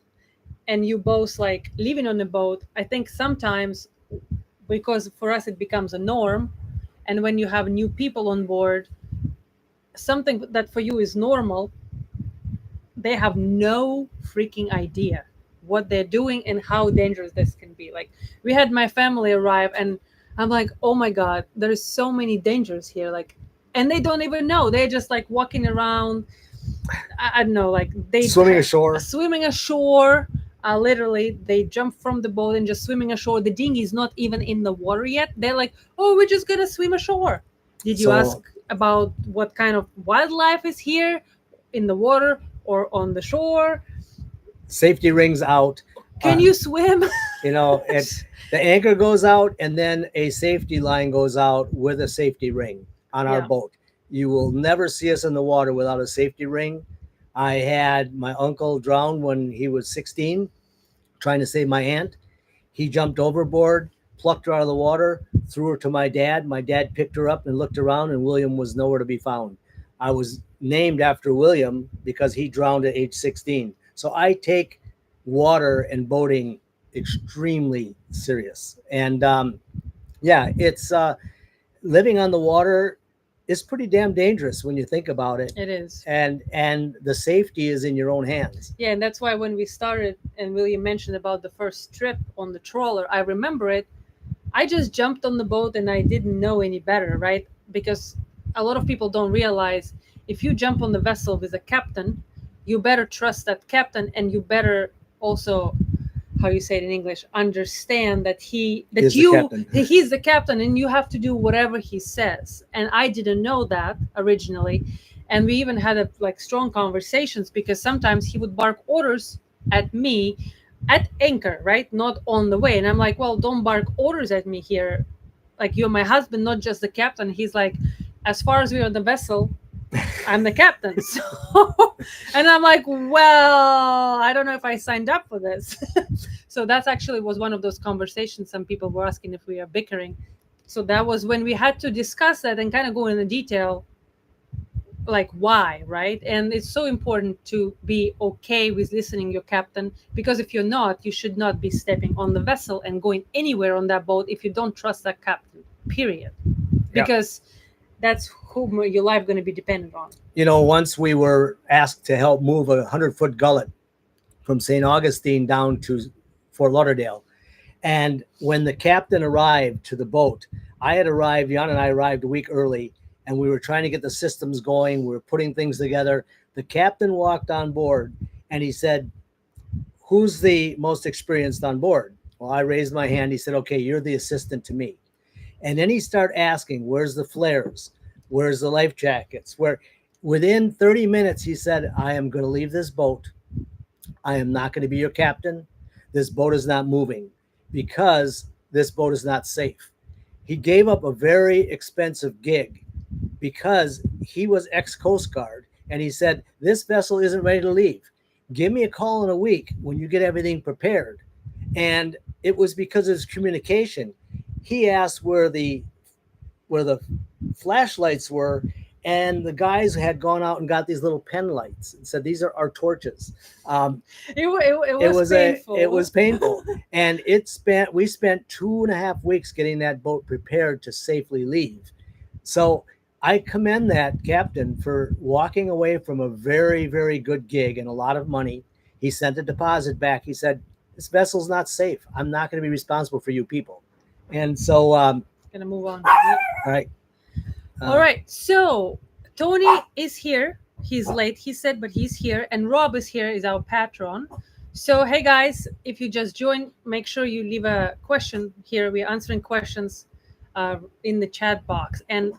and you both like living on the boat, I think sometimes, because for us it becomes a norm, and when you have new people on board, something that for you is normal, they have no freaking idea what they're doing and how dangerous this can be. Like, we had my family arrive, and I'm like, oh my god, there's so many dangers here. Like, and they don't even know. They're just like walking around. I don't know, like they Swimming ashore. Swimming ashore. Literally, they jump from the boat and just swimming ashore. The dinghy is not even in the water yet. They're like, "Oh, we're just gonna swim ashore." Did you So- ask about what kind of wildlife is here, in the water or on the shore? Safety rings out. Can you swim? You know, the anchor goes out, and then a safety line goes out with a safety ring on our Yeah. boat. You will never see us in the water without a safety ring. I had my uncle drown when he was 16, trying to save my aunt. He jumped overboard, plucked her out of the water, threw her to my dad. My dad picked her up and looked around, and William was nowhere to be found. I was named after William because he drowned at age 16. So I take water and boating extremely serious. And yeah, it's living on the water is pretty damn dangerous when you think about it. It is. And the safety is in your own hands. Yeah, and that's why when we started and William mentioned about the first trip on the trawler, I remember it. I just jumped on the boat and I didn't know any better, right? Because a lot of people don't realize, if you jump on the vessel with a captain, you better trust that captain, and you better also, how you say it in English, understand that He's the captain. he's the captain, and you have to do whatever he says. And I didn't know that originally, and we even had like strong conversations, because sometimes he would bark orders at me at anchor, right, not on the way. And I'm like, well, don't bark orders at me here, like, you're my husband, not just the captain. He's like, as far as we're on the vessel, I'm the captain. So, and I'm like, well, I don't know if I signed up for this. So that's actually was one of those conversations. Some people were asking if we are bickering. So that was when we had to discuss that and kind of go into detail, like why, right? And it's so important to be okay with listening your captain, because if you're not, you should not be stepping on the vessel and going anywhere on that boat if you don't trust that captain, period. Because that's who your life going to be dependent on. You know, once we were asked to help move a 100-foot gullet from St. Augustine down to Fort Lauderdale. And when the captain arrived to the boat, I had arrived, Jan and I arrived a week early, and we were trying to get the systems going. We were putting things together. The captain walked on board and he said, "Who's the most experienced on board?" Well, I raised my hand. He said, "Okay, you're the assistant to me." And then he started asking, "Where's the flares? Where's the life jackets?" Within 30 minutes, he said, "I am going to leave this boat. I am not going to be your captain. This boat is not moving because this boat is not safe." He gave up a very expensive gig because he was ex-Coast Guard. And he said, "This vessel isn't ready to leave. Give me a call in a week when you get everything prepared." And it was because of his communication. He asked where the flashlights were, and the guys had gone out and got these little pen lights and said, "These are our torches." It was painful. It was painful, and we spent 2.5 weeks getting that boat prepared to safely leave. So I commend that captain for walking away from a very, very good gig and a lot of money. He sent a deposit back. He said, "This vessel's not safe. I'm not going to be responsible for you people." And so, Gonna move on. all right. All right. So Tony is here. He's late, he said, but he's here. And Rob is here, is our patron. So, hey guys, if you just joined, make sure you leave a question here. We're answering questions in the chat box. And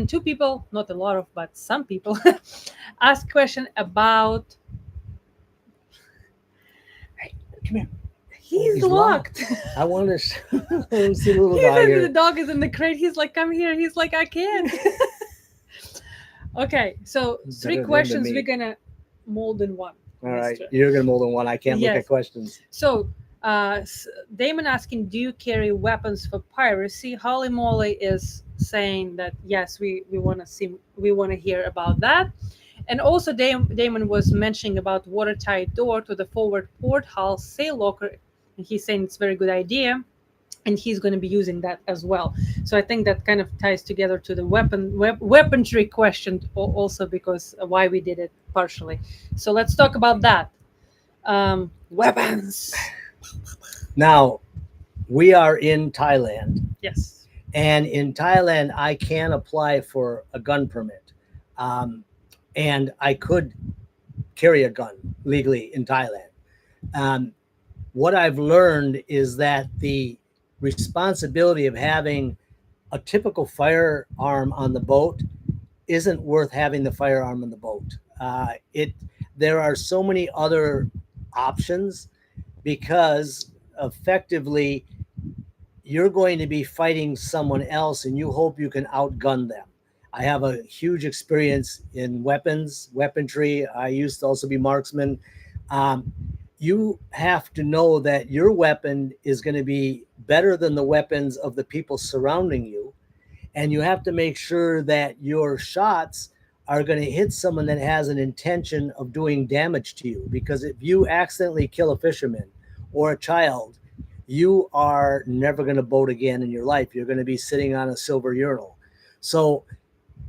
two people, not a lot of, but some people ask question about. Hey, come here. He's locked. I want to see the little He guy said here. the dog is in the crate. He's like, "Come here." He's like, "I can't." Okay, so three Better questions than me. we're gonna mold in one. All right, Mister. you're gonna mold in one. I can't look Yes. at questions. So Damon asking, do you carry weapons for piracy? Holly Molly is saying that yes, we want to see, we want to hear about that. And also Damon was mentioning about watertight door to the forward port hull sail locker, and he's saying it's a very good idea, and he's going to be using that as well. So I think that kind of ties together to the weaponry question also, because why we did it partially. So let's talk about that. Weapons. Now, we are in Thailand, Yes. and in Thailand, I can apply for a gun permit. And I could carry a gun legally in Thailand. What I've learned is that the responsibility of having a typical firearm on the boat isn't worth having the firearm on the boat. There are so many other options, because effectively you're going to be fighting someone else and you hope you can outgun them. I have a huge experience in weaponry. I used to also be marksman. You have to know that your weapon is going to be better than the weapons of the people surrounding you. And you have to make sure that your shots are going to hit someone that has an intention of doing damage to you. Because if you accidentally kill a fisherman or a child, you are never going to boat again in your life. You're going to be sitting on a silver urinal. So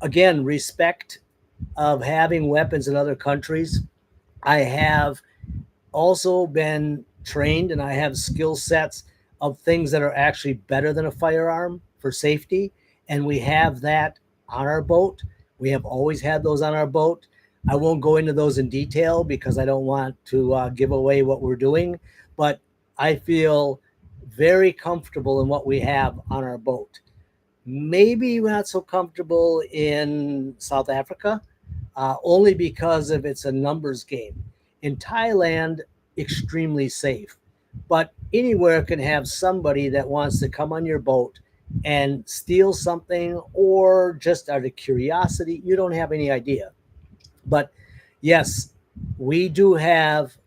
again, respect of having weapons in other countries. I have also been trained, and I have skill sets of things that are actually better than a firearm for safety. And we have that on our boat. We have always had those on our boat. I won't go into those in detail because I don't want to give away what we're doing, but I feel very comfortable in what we have on our boat. Maybe not so comfortable in South Africa, only because of it's a numbers game. In Thailand, extremely safe, but anywhere can have somebody that wants to come on your boat and steal something, or just out of curiosity. You don't have any idea. But yes, we do have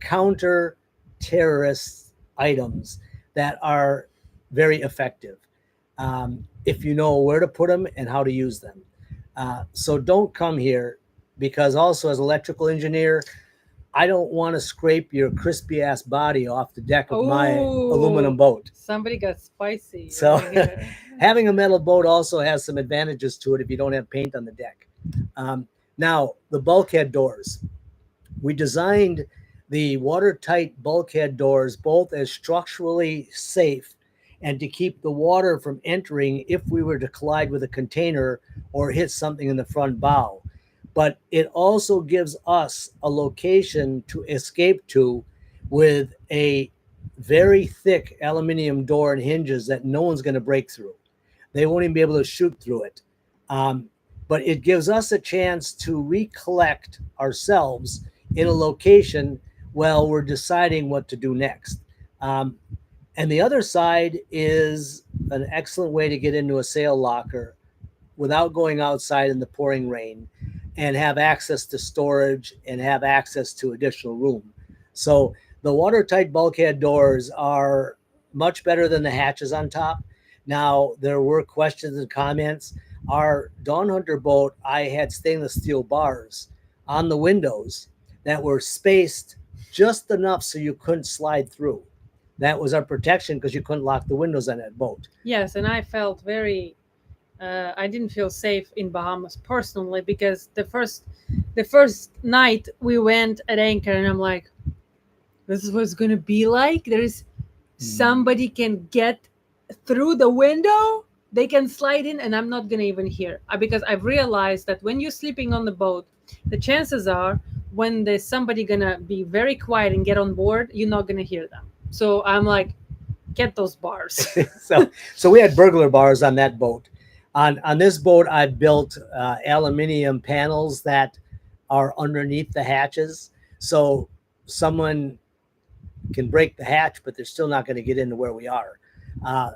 counter terrorist items that are very effective, if you know where to put them and how to use them. So don't come here, because also as electrical engineer, I don't want to scrape your crispy ass body off the deck of my aluminum boat. Somebody got spicy. So right having a metal boat also has some advantages to it if you don't have paint on the deck. Now, the bulkhead doors. We designed the watertight bulkhead doors both as structurally safe and to keep the water from entering if we were to collide with a container or hit something in the front bow. But it also gives us a location to escape to with a very thick aluminium door and hinges that no one's going to break through. They won't even be able to shoot through it. But it gives us a chance to recollect ourselves in a location while we're deciding what to do next. And the other side is an excellent way to get into a sail locker without going outside in the pouring rain, and have access to storage and have access to additional room. So the watertight bulkhead doors are much better than the hatches on top. Now, there were questions and comments. Our Dawn Hunter boat, I had stainless steel bars on the windows that were spaced just enough so you couldn't slide through. That was our protection, because you couldn't lock the windows on that boat. Yes, and I felt very I didn't feel safe in Bahamas personally, because the first night we went at anchor, and I'm like, this is what it's gonna be like. There's somebody can get through the window, they can slide in, and I'm not gonna even hear, because I've realized that when you're sleeping on the boat, the chances are when there's somebody gonna be very quiet and get on board, you're not gonna hear them. So I'm like, get those bars. So we had burglar bars on that boat. On this boat, I've built aluminium panels that are underneath the hatches, so someone can break the hatch, but they're still not going to get into where we are.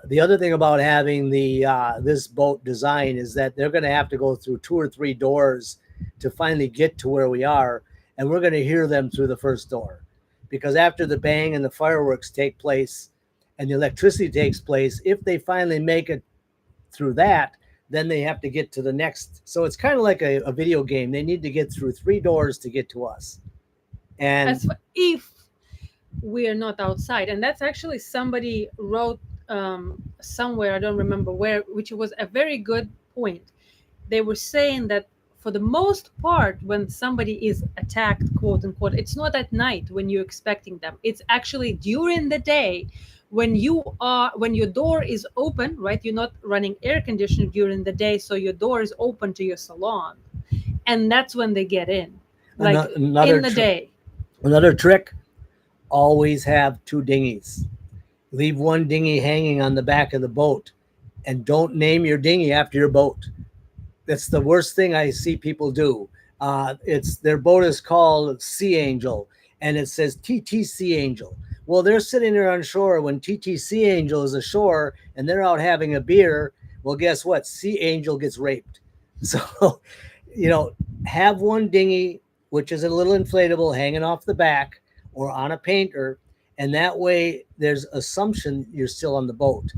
The other thing about having this boat design is that they're going to have to go through 2 or 3 doors to finally get to where we are, and we're going to hear them through the first door. because after the bang and the fireworks take place and the electricity takes place, if they finally make it through that, then they have to get to the next. So it's kind of like a video game. They need to get through 3 doors to get to us. And if we are not outside. And that's actually somebody wrote somewhere, I don't remember where, which was a very good point. They were saying that for the most part, when somebody is attacked, quote unquote, it's not at night when you're expecting them. It's actually during the day when your door is open, right? You're not running air conditioning during the day, so your door is open to your salon, and that's when they get in, like in the day. Another trick: always have 2 dinghies. Leave 1 dinghy hanging on the back of the boat, and don't name your dinghy after your boat. That's the worst thing I see people do. It's their boat is called Sea Angel, and it says TTC Angel. Well, they're sitting there on shore when TTC Angel is ashore, and they're out having a beer. Well, guess what? Sea Angel gets raped. So, have 1 dinghy, which is a little inflatable, hanging off the back or on a painter, and that way there's assumption you're still on the boat.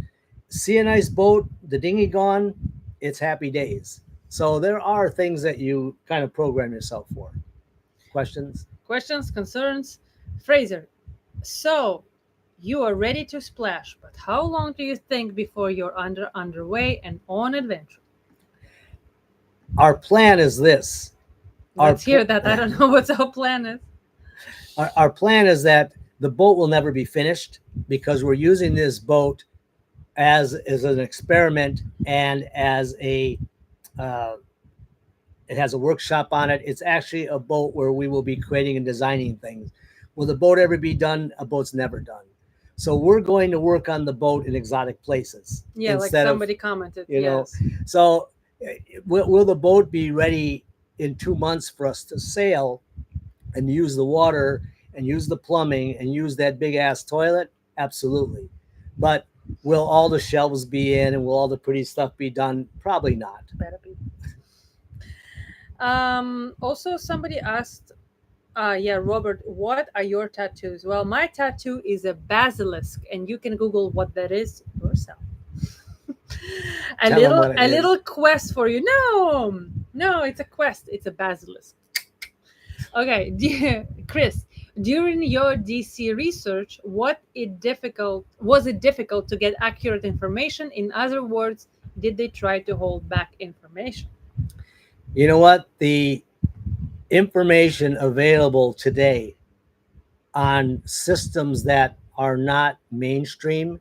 See a nice boat, the dinghy gone, it's happy days. So there are things that you kind of program yourself for. Questions, concerns? Fraser, so you are ready to splash, but how long do you think before you're underway and on adventure? Our plan is this. Let's hear that. I don't know what our plan is. Our plan is that the boat will never be finished, because we're using this boat as an experiment and as it has a workshop on it. It's actually a boat where we will be creating and designing things. Will the boat ever be done? A boat's never done. So we're going to work on the boat in exotic places. Yeah, like somebody commented. So will the boat be ready in 2 months for us to sail and use the water and use the plumbing and use that big ass toilet? Absolutely. But will all the shelves be in and will all the pretty stuff be done? Probably not. Better be. Also, somebody asked, Robert, what are your tattoos? Well, my tattoo is a basilisk, and you can Google what that is yourself. a little quest for you. No, it's a quest. It's a basilisk. Okay, Chris, during your DC research, was it difficult to get accurate information? In other words, did they try to hold back information? You know what? The information available today on systems that are not mainstream,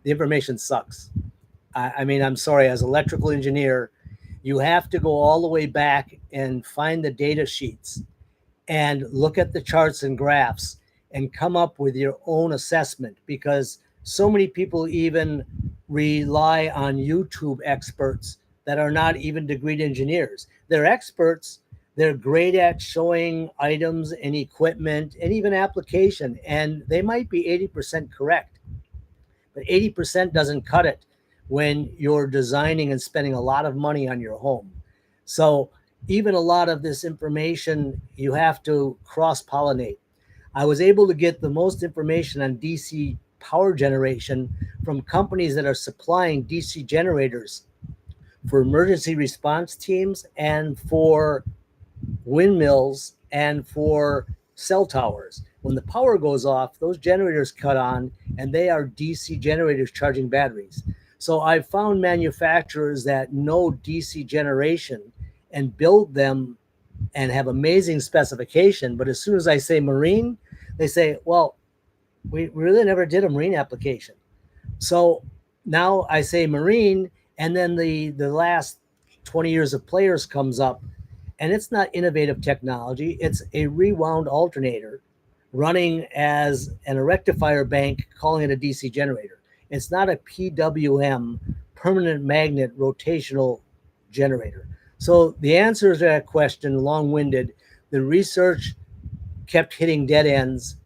the information sucks. I mean, I'm sorry, as an electrical engineer, you have to go all the way back and find the data sheets and look at the charts and graphs and come up with your own assessment, because so many people even rely on YouTube experts that are not even degreed engineers. They're experts. They're great at showing items and equipment and even application, and they might be 80% correct, but 80% doesn't cut it when you're designing and spending a lot of money on your home. So even a lot of this information, you have to cross-pollinate. I was able to get the most information on DC power generation from companies that are supplying DC generators for emergency response teams and for windmills and for cell towers. When the power goes off, those generators cut on, and they are DC generators charging batteries. So I've found manufacturers that know DC generation and build them and have amazing specification. But as soon as I say marine, they say, well, we really never did a marine application. So now I say marine, and then the last 20 years of players comes up, and it's not innovative technology. It's a rewound alternator running as a rectifier bank, calling it a DC generator. It's not a PWM, permanent magnet rotational generator. So the answer to that question, long-winded, the research kept hitting dead ends.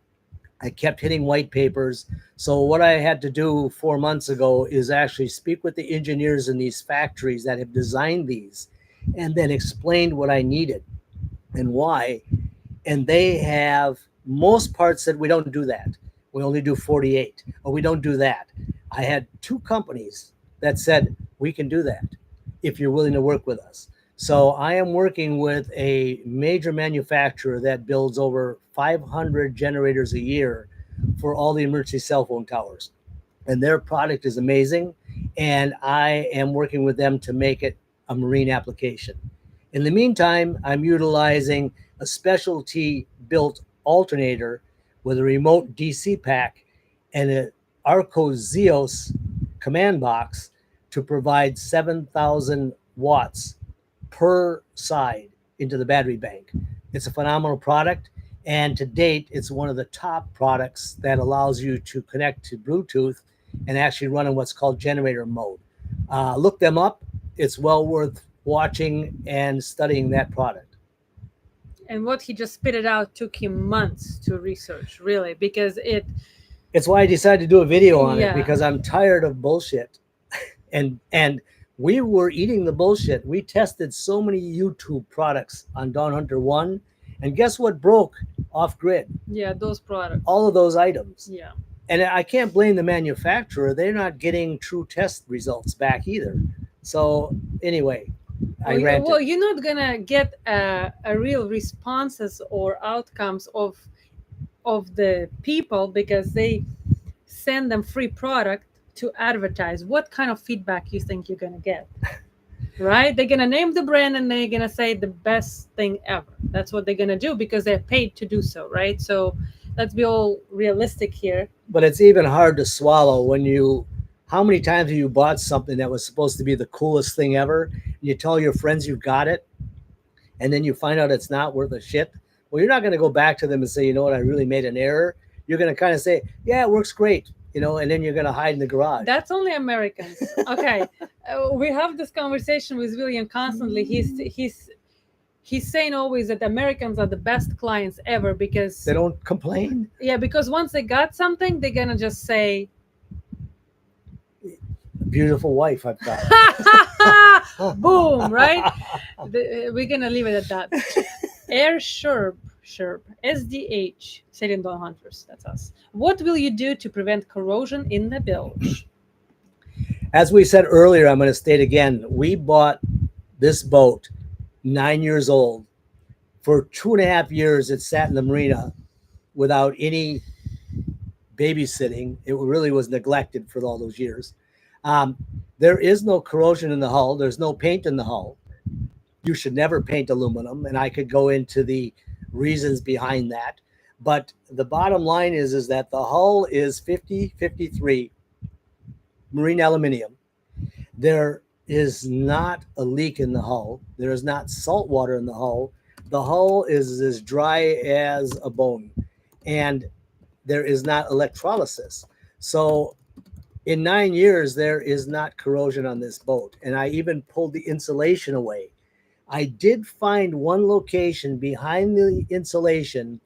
I kept hitting white papers. So what I had to do 4 months ago is actually speak with the engineers in these factories that have designed these, and then explained what I needed and why. And they have most parts said we don't do that. We only do 48, or we don't do that. I had 2 companies that said we can do that if you're willing to work with us. So I am working with a major manufacturer that builds over 500 generators a year for all the emergency cell phone towers. And their product is amazing. And I am working with them to make it a marine application. In the meantime, I'm utilizing a specialty built alternator with a remote DC pack and an Arco Zeos command box to provide 7,000 watts per side into the battery bank. It's a phenomenal product. And to date, it's one of the top products that allows you to connect to Bluetooth and actually run in what's called generator mode. Look them up. It's well worth watching and studying that product. And what he just spit it out took him months to research, really, because it's why I decided to do a video on Yeah. it, because I'm tired of bullshit. and we were eating the bullshit. We tested so many YouTube products on Dawn Hunter 1, and guess what broke off grid? Yeah, those products. All of those items. Yeah. And I can't blame the manufacturer. They're not getting true test results back either. So anyway, I ranted. Well, you're not gonna get a real responses or outcomes of the people because they send them free product to advertise. What kind of feedback you think you're gonna get? Right? They're gonna name the brand and they're gonna say the best thing ever. That's what they're gonna do because they're paid to do so, right? So let's be all realistic here. But it's even hard to swallow when how many times have you bought something that was supposed to be the coolest thing ever? And you tell your friends you got it, and then you find out it's not worth a shit. Well, you're not going to go back to them and say, you know what, I really made an error. You're going to kind of say, yeah, it works great, and then you're going to hide in the garage. That's only Americans. Okay. We have this conversation with William constantly. He's saying always that Americans are the best clients ever because they don't complain. Yeah, because once they got something, they're going to just say, beautiful wife I've got. Boom, right? We're gonna leave it at that. Air Sherb, SDH, Sailing Dawn Hunters, that's us. What will you do to prevent corrosion in the bilge? As we said earlier, I'm going to state again, we bought this boat 9 years old. For 2.5 years, it sat in the marina without any babysitting. It really was neglected for all those years. There is no corrosion in the hull. There's no paint in the hull. You should never paint aluminum, and I could go into the reasons behind that. But the bottom line is that the hull is 50-53 marine aluminum. There is not a leak in the hull. There is not salt water in the hull. The hull is as dry as a bone, and there is not electrolysis. So in 9 years, there is not corrosion on this boat. And I even pulled the insulation away. I did find one location behind the insulation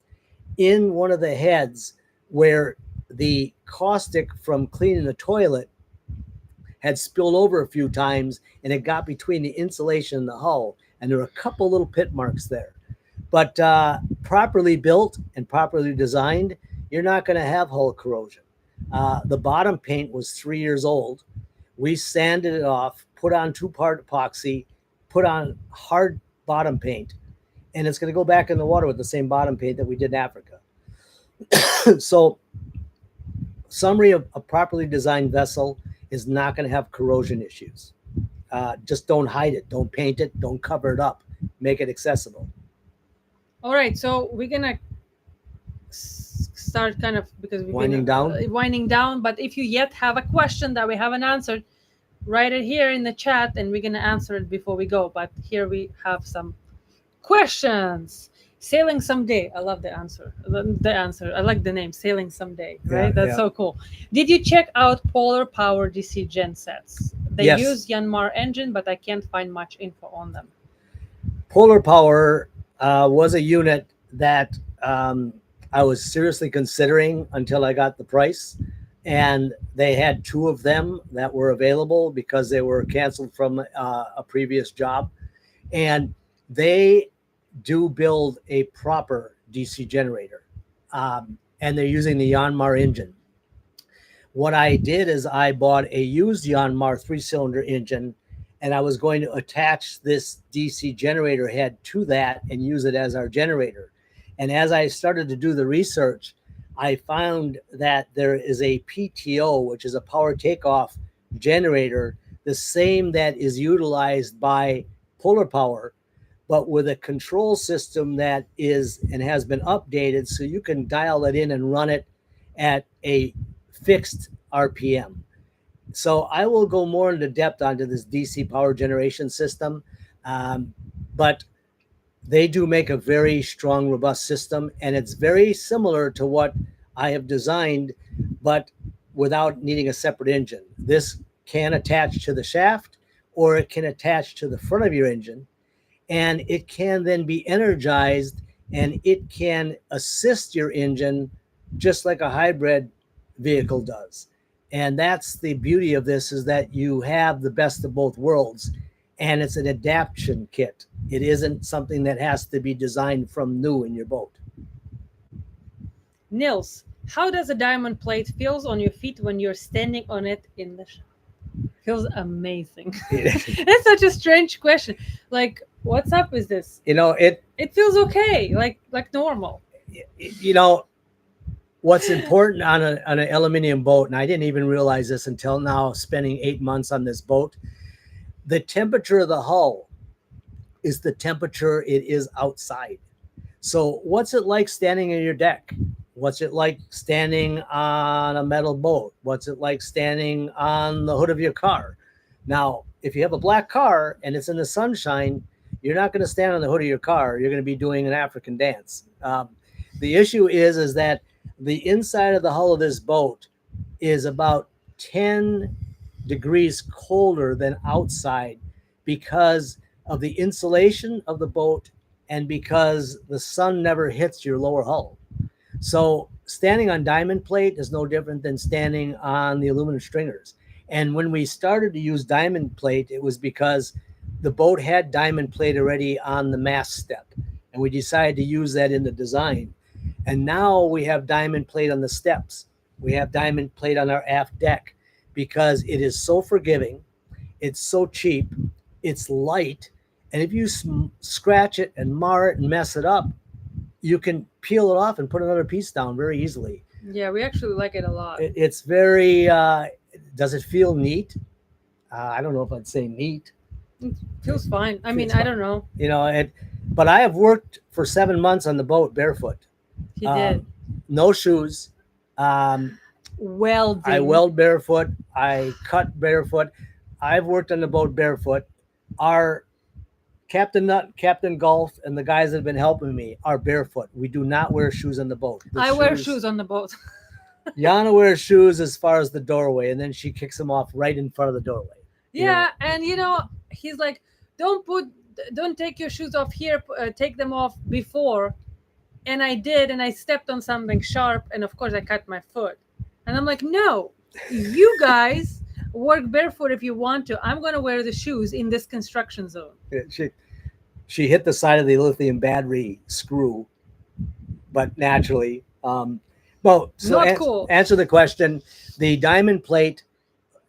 in one of the heads where the caustic from cleaning the toilet had spilled over a few times, and it got between the insulation and the hull. And there were a couple little pit marks there. But properly built and properly designed, you're not going to have hull corrosion. The bottom paint was 3 years old. We sanded it off, put on 2-part epoxy, put on hard bottom paint, and it's going to go back in the water with the same bottom paint that we did in Africa. So, summary of a properly designed vessel is not going to have corrosion issues. Just don't hide it. Don't paint it. Don't cover it up. Make it accessible. All right. So we're going to start kind of because we've winding down. But if you yet have a question that we haven't answered, write it here in the chat and we're going to answer it before we go. But here we have some questions. Sailing someday. I love the answer. I like the name, Sailing Someday. Right? Yeah, That's so cool. Did you check out Polar Power DC gen sets? They Yes. use Yanmar engine, but I can't find much info on them. Polar Power was a unit that I was seriously considering until I got the price. And they had 2 of them that were available because they were canceled from a previous job. And they do build a proper DC generator. and they're using the Yanmar engine. What I did is I bought a used Yanmar 3-cylinder engine, and I was going to attach this DC generator head to that and use it as our generator. And as I started to do the research, I found that there is a PTO, which is a power takeoff generator, the same that is utilized by Polar Power, but with a control system that is and has been updated so you can dial it in and run it at a fixed RPM. So I will go more into depth onto this DC power generation system, but they do make a very strong, robust system, and it's very similar to what I have designed, but without needing a separate engine. This can attach to the shaft, or it can attach to the front of your engine, and it can then be energized, and it can assist your engine just like a hybrid vehicle does. And that's the beauty of this, is that you have the best of both worlds, and it's an adaptation kit. It isn't something that has to be designed from new in your boat. Nils, how does a diamond plate feels on your feet when you're standing on it in the shower? Feels amazing. It's such a strange question. Like, what's up with this? It feels okay, like normal. What's important on an aluminium boat, and I didn't even realize this until now, spending 8 months on this boat, the temperature of the hull is the temperature it is outside. So what's it like standing on your deck? What's it like standing on a metal boat? What's it like standing on the hood of your car? Now, if you have a black car and it's in the sunshine, you're not going to stand on the hood of your car. You're going to be doing an African dance. The issue is that the inside of the hull of this boat is about 10 degrees colder than outside because of the insulation of the boat and because the sun never hits your lower hull. So standing on diamond plate is no different than standing on the aluminum stringers. And when we started to use diamond plate, it was because the boat had diamond plate already on the mast step, and we decided to use that in the design. And now we have diamond plate on the steps. We have diamond plate on our aft deck because it is so forgiving. It's so cheap. It's light. And if you scratch it and mar it and mess it up, you can peel it off and put another piece down very easily. Yeah, we actually like it a lot. It's very, does it feel neat? I don't know if I'd say neat. It feels fine. I mean, I don't know. But I have worked for 7 months on the boat barefoot. He did. No shoes. Welding. I weld barefoot. I cut barefoot. I've worked on the boat barefoot. Our Captain Nut, Captain Golf, and the guys that have been helping me are barefoot. We do not wear shoes on the boat. I wear shoes on the boat. Yana wears shoes as far as the doorway, and then she kicks them off right in front of the doorway. Yeah, and he's like, don't take your shoes off here. Take them off before. And I did, and I stepped on something sharp, and of course I cut my foot. And I'm like, no, you guys work barefoot if you want to. I'm going to wear the shoes in this construction zone. Yeah, she hit the side of the lithium battery screw, but naturally. Cool. Answer the question. The diamond plate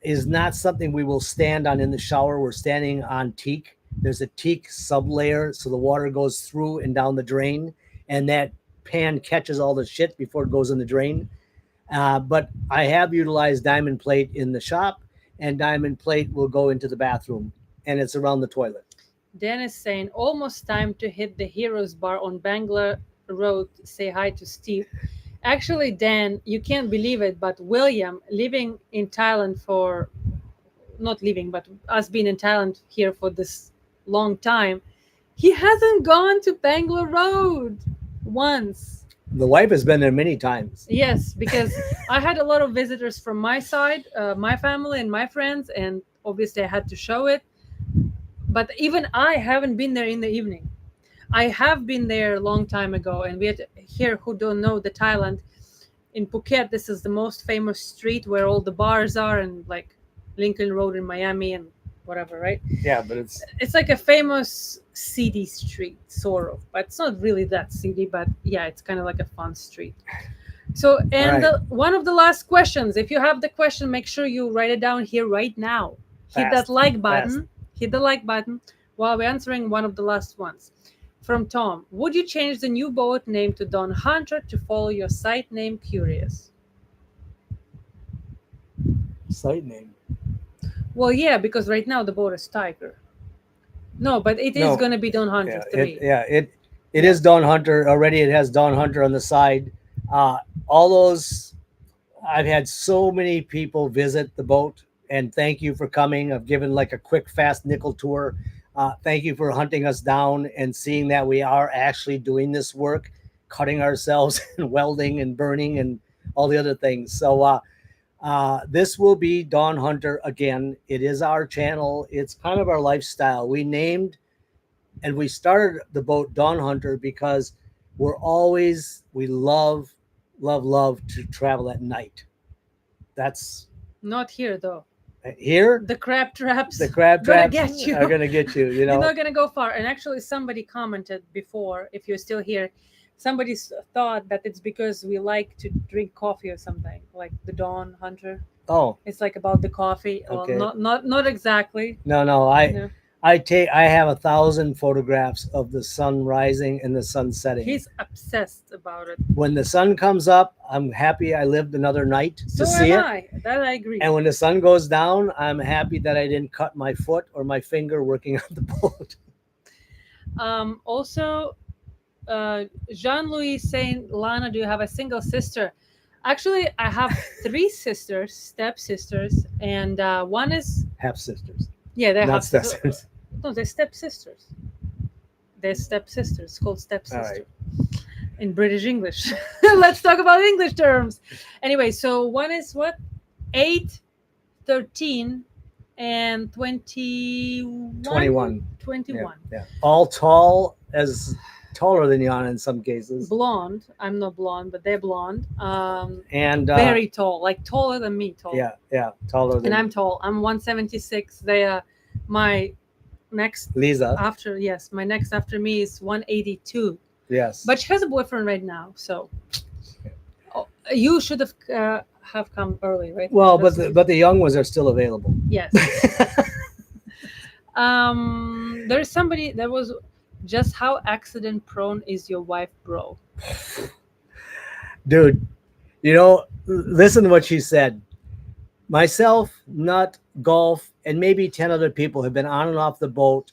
is not something we will stand on in the shower. We're standing on teak. There's a teak sublayer, so the water goes through and down the drain, and that pan catches all the shit before it goes in the drain. But I have utilized diamond plate in the shop, and diamond plate will go into the bathroom, and it's around the toilet. Dan is saying, almost time to hit the Heroes Bar on Bangla Road. Say hi to Steve. Actually, Dan, you can't believe it, but William, living in Thailand not living, but us being in Thailand here for this long time, he hasn't gone to Bangla Road once. The wife has been there many times. Yes, because I had a lot of visitors from my side, my family and my friends, and obviously I had to show it. But even I haven't been there in the evening. I have been there a long time ago, and we had here who don't know the Thailand, in Phuket, this is the most famous street where all the bars are, and like Lincoln Road in Miami and whatever, right? Yeah, but it's like a famous seedy street, sort of. But it's not really that seedy, but yeah, it's kind of like a fun street. So, and right. one of the last questions, if you have the question, make sure you write it down here right now. Hit that Fast, like fast. button. Hit the like button while we're answering one of the last ones. From Tom, would you change the new boat name to Don Hunter to follow your site name Curious? Site name. Well, yeah, because right now the boat is Tiger. No, but it is No. going to be Don Hunter Yeah, 3. it is Dawn Hunter already. It has Dawn Hunter on the side. All those, I've had so many people visit the boat, and thank you for coming. I've given like a quick, fast nickel tour. Thank you for hunting us down and seeing that we are actually doing this work, cutting ourselves and welding and burning and all the other things. So this will be Dawn Hunter again. It is our channel. It's kind of our lifestyle. We named and we started the boat Dawn Hunter because we love to travel at night. That's Not here, though. here. The crab traps. The crab gonna traps get you. are gonna get you. You know, You're not gonna go far. And actually, somebody commented before, if you're still here, somebody thought that it's because we like to drink coffee or something, like the Dawn Hunter. oh It's like about the coffee. Okay. Well, not exactly. no, No. I have 1,000 photographs of the sun rising and the sun setting. He's obsessed about it. When the sun comes up, I'm happy I lived another night So to see am it. I. That I agree. And when the sun goes down, I'm happy that I didn't cut my foot or my finger working on the boat. Also, Jean-Louis saying, Lana, do you have a single sister? Actually, I have 3 sisters, step-sisters, and one is, Half sisters, yeah, they're not half stepsisters. No, they're step-sisters. They're step-sisters. It's called step-sister in British English. Let's talk about English terms. Anyway, so one is what? 8, 13, and 21? 21. 21. Yeah. All tall, as taller than Yana in some cases. Blonde. I'm not blonde, but they're blonde. And Very tall, like taller than me. Tall. yeah, taller than And I'm tall. I'm 176. They are my next Lisa. after. Yes, my next after me is 182. Yes. But she has a boyfriend right now, so you should have come early, right? Well, but the young ones are still available. Yes. There's somebody that was just how accident prone is your wife, bro? Dude, you know, listen to what she said. Myself, Nut, Golf, and maybe 10 other people have been on and off the boat,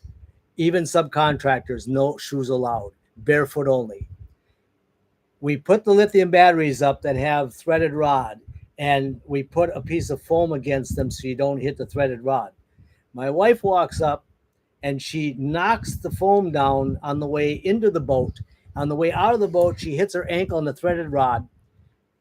even subcontractors, no shoes allowed, barefoot only. We put the lithium batteries up that have threaded rod, and we put a piece of foam against them so you don't hit the threaded rod. My wife walks up and she knocks the foam down on the way into the boat. On the way out of the boat, she hits her ankle on the threaded rod,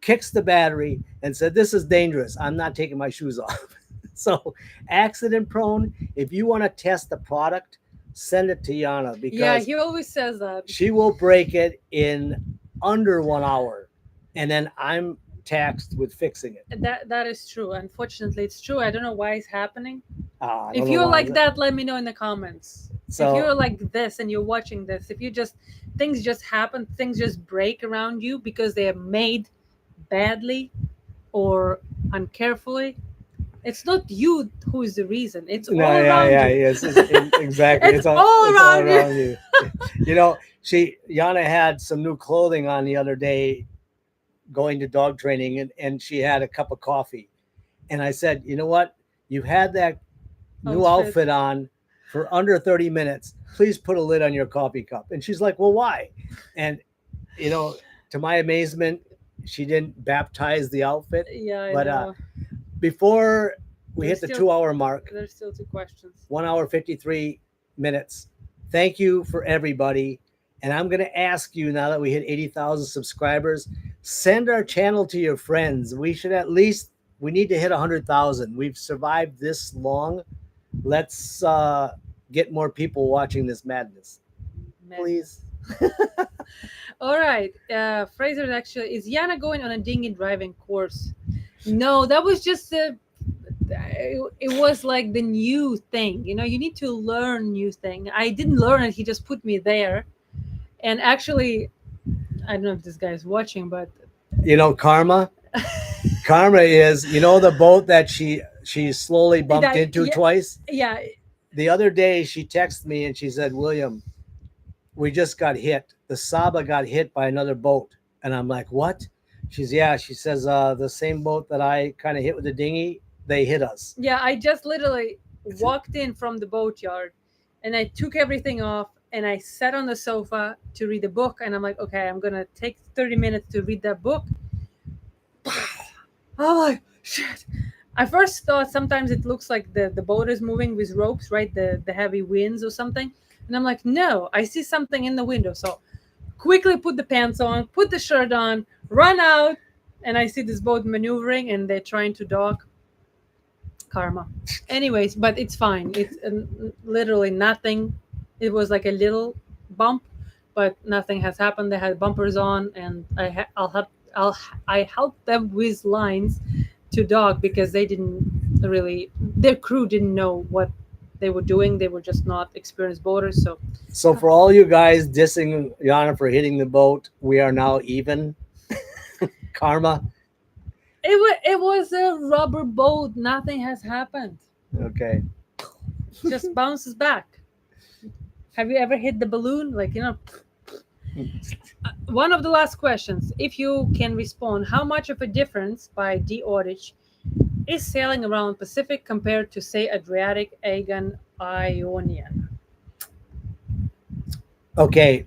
kicks the battery, and said, "This is dangerous. I'm not taking my shoes off." So accident prone. If you want to test the product, send it to Yana, because he always says that. she will break it in under 1 hour, and then I'm taxed with fixing it. That is true. Unfortunately, it's true. I don't know why it's happening. I don't If know you're why like that, let me know in the comments. So- if you're like this and you're watching this, if you just things just happen, things just break around you because they are made badly or uncarefully, it's not you who is the reason. It's all around you. Yes, exactly. It's all around you. You know, Yana had some new clothing on the other day going to dog training, and she had a cup of coffee. And I said, "You know what? You've had that new outfit on for under 30 minutes. Please put a lid on your coffee cup." And she's like, "Well, why?" And, you know, to my amazement, she didn't baptize the outfit. Yeah, I But know. before we There's hit the still- 2 hour mark, There's still 2 questions. 1 hour, 53 minutes. Thank you for everybody. And I'm going to ask you, now that we hit 80,000 subscribers, send our channel to your friends. We need to hit 100,000. We've survived this long. Let's get more people watching this madness, please. All right. Fraser, actually, is Yana going on a dinghy driving course? No, that was just it was like the new thing. You know, you need to learn new thing. I didn't learn it. He just put me there. And actually, I don't know if this guy is watching, but You know, karma. Karma is, you know, the boat that she slowly bumped that, into yeah, twice. yeah, The other day, she texted me and she said, "William, we just got hit. The Saba got hit by another boat." And I'm like, "What?" She's, yeah. She says, "The same boat that I kind of hit with the dinghy, they hit us." yeah. I just literally walked in from the boatyard, and I took everything off, and I sat on the sofa to read a book. And I'm like, okay, I'm gonna take 30 minutes to read that book. I'm like, shit. I first thought sometimes it looks like the boat is moving with ropes, right? The heavy winds or something. And I'm like, no, I see something in the window. So quickly put the pants on, put the shirt on, run out, and I see this boat maneuvering and they're trying to dock. Karma. Anyways, but it's fine. It's literally nothing. It was like a little bump, but nothing has happened. They had bumpers on, and I helped them with lines to dock because they didn't really, their crew didn't know what they were doing. They were just not experienced boaters. So for all you guys dissing Yana for hitting the boat, we are now even. Karma. It was a rubber boat. Nothing has happened. Okay. Just bounces back. Have you ever hit the balloon? Like, one of the last questions. If you can respond, how much of a difference by the Ordich is sailing around Pacific compared to, say, Adriatic, Aegean, Ionian? Okay.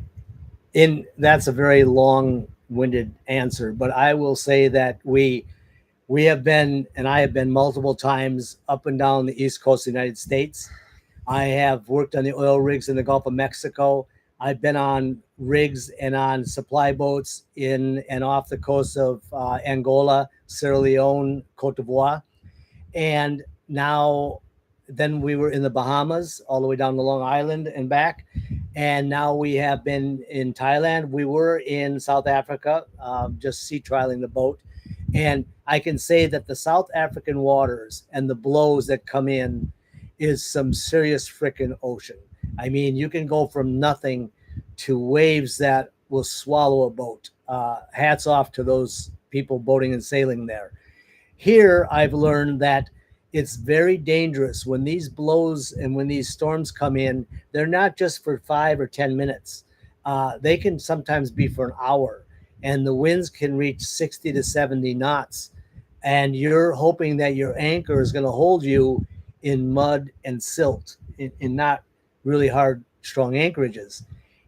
That's a very long-winded answer, but I will say that we have been, and I have been multiple times up and down the East Coast of the United States. I have worked on the oil rigs in the Gulf of Mexico. I've been on rigs and on supply boats in and off the coast of Angola, Sierra Leone, Cote d'Ivoire. And now, then we were in the Bahamas, all the way down to Long Island and back. And now we have been in Thailand. We were in South Africa, just sea trialing the boat. And I can say that the South African waters and the blows that come in is some serious freaking ocean. I mean, you can go from nothing to waves that will swallow a boat. Hats off to those people boating and sailing there. Here, I've learned that it's very dangerous when these blows and when these storms come in. They're not just for 5 or 10 minutes. They can sometimes be for an hour, and the winds can reach 60 to 70 knots. And you're hoping that your anchor is going to hold you in mud and silt, in not really hard, strong anchorages.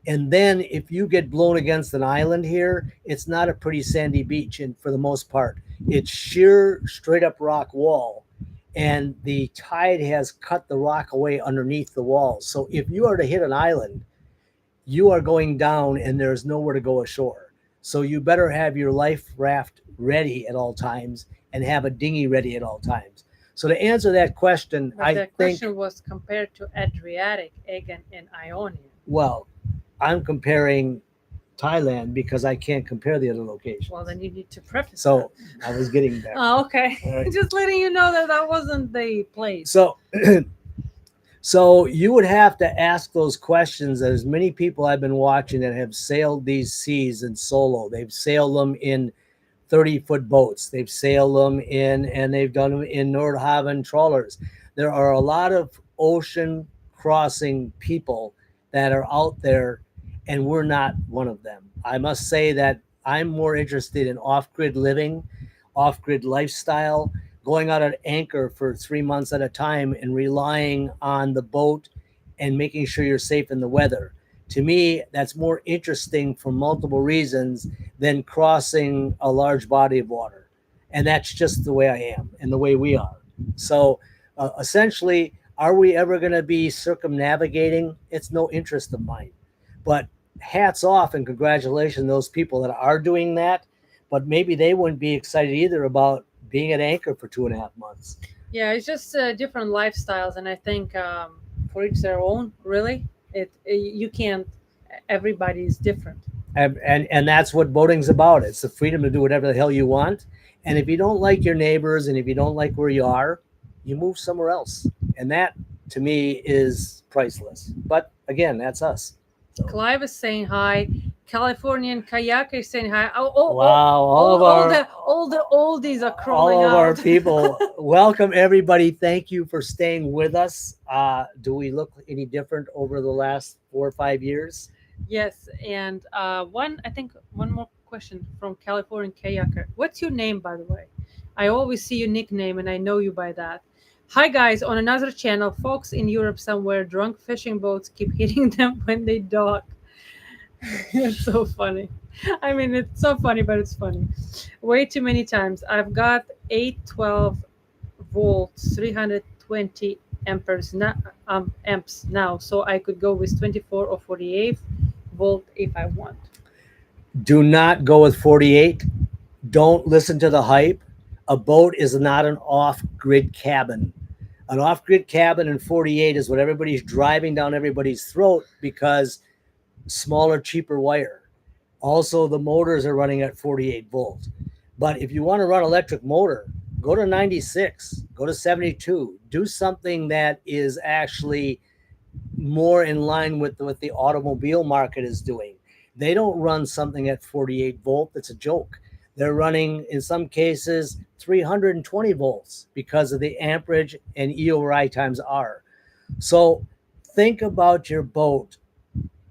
And then if you get blown against an island here, it's not a pretty sandy beach. And for the most part, it's sheer, straight up rock wall. And the tide has cut the rock away underneath the walls. So if you are to hit an island, you are going down and there's nowhere to go ashore. So you better have your life raft ready at all times and have a dinghy ready at all times. So to answer that question, But the question was compared to Adriatic, Aegean, and Ionian. Well, I'm comparing Thailand because I can't compare the other locations. Well, then you need to preface. So I was getting there. Oh, okay. Right. Just letting you know that wasn't the place. So, so you would have to ask those questions. There's many people I've been watching that have sailed these seas in solo. They've sailed them in 30-foot boats. They've sailed them in, and they've done them in Nordhaven trawlers. There are a lot of ocean crossing people that are out there, and we're not one of them. I must say that I'm more interested in off-grid living, off-grid lifestyle, going out at anchor for 3 months at a time and relying on the boat and making sure you're safe in the weather. To me, that's more interesting for multiple reasons than crossing a large body of water. And that's just the way I am and the way we are. So essentially, are we ever going to be circumnavigating? It's no interest of mine. But hats off and congratulations to those people that are doing that. But maybe they wouldn't be excited either about being at anchor for 2.5 months. Yeah, it's just different lifestyles, and I think for each their own. Really, you can't. Everybody's different. And that's what boating's about. It's the freedom to do whatever the hell you want. And if you don't like your neighbors, and if you don't like where you are, you move somewhere else. And that to me is priceless. But again, that's us. So, Clive is saying hi. Californian kayaker is saying hi. wow, All the oldies are crawling all of out. our people, welcome everybody. Thank you for staying with us. Do we look any different over the last 4 or 5 years? Yes, and I think one more question from Californian kayaker. What's your name, by the way? I always see your nickname, and I know you by that. Hi guys, on another channel, folks in Europe somewhere, drunk fishing boats keep hitting them when they dock. It's so funny. I mean, it's so funny, but it's funny. Way too many times. I've got 812 volts, 320 amps now, so I could go with 24 or 48 volt if I want. Do not go with 48. Don't listen to the hype. A boat is not an off-grid cabin. An off-grid cabin in 48 is what everybody's driving down everybody's throat because smaller, cheaper wire. Also, the motors are running at 48 volts. But if you want to run electric motor, go to 96, go to 72. Do something that is actually more in line with what the automobile market is doing. They don't run something at 48 volt. That's a joke. They're running, in some cases, 320 volts because of the amperage and E over I times R. So think about your boat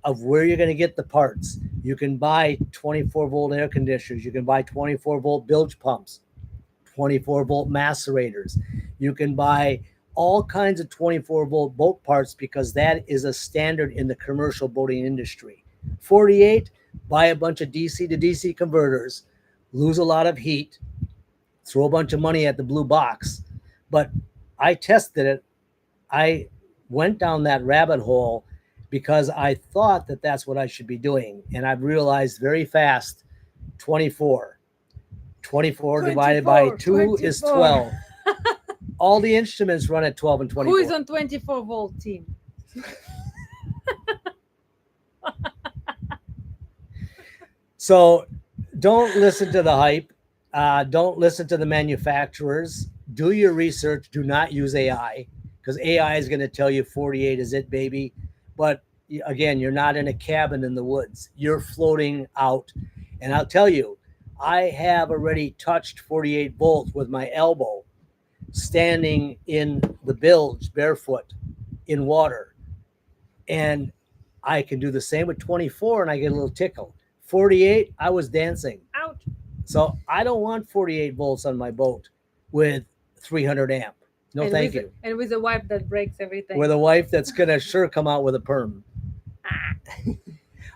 of where you're going to get the parts. You can buy 24 volt air conditioners. You can buy 24 volt bilge pumps, 24 volt macerators. You can buy all kinds of 24 volt boat parts because that is a standard in the commercial boating industry. 48, buy a bunch of DC to DC converters, lose a lot of heat, throw a bunch of money at the blue box. But I tested it. I went down that rabbit hole because I thought that that's what I should be doing. And I've realized very fast, 24. 24 divided by 2 is 12. All the instruments run at 12 and 24. Who is on 24 volt team? So don't listen to the hype. Don't listen to the manufacturers. Do your research. Do not use AI because AI is going to tell you 48 is it, baby. But again, you're not in a cabin in the woods. You're floating out. And I'll tell you, I have already touched 48 volts with my elbow standing in the bilge barefoot in water. And I can do the same with 24 and I get a little tickle. 48, I was dancing. Ouch. So I don't want 48 volts on my boat with 300 amp. No, And thank with- you. And with a wife that breaks everything. With a wife that's going to sure come out with a perm.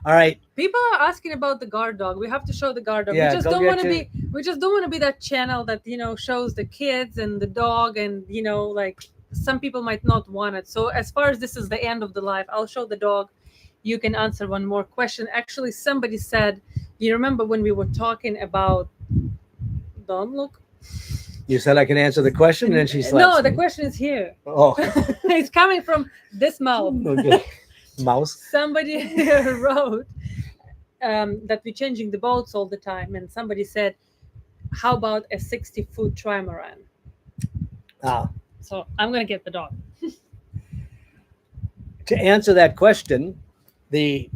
All right. People are asking about the guard dog. We have to show the guard dog. Yeah, we just go don't get want to your- be. We just don't want to be that channel that shows the kids and the dog, and like some people might not want it. So as far as this is the end of the life, I'll show the dog. You can answer one more question. Actually, somebody said, you remember when we were talking about? Don't look. You said I can answer the question, and then she slaps No, the me. question is here. Oh, It's coming from this mouth. okay. Mouse. Somebody wrote that we're changing the boats all the time, and somebody said, how about a 60-foot trimaran? Ah. So I'm gonna get the dog. To answer that question, the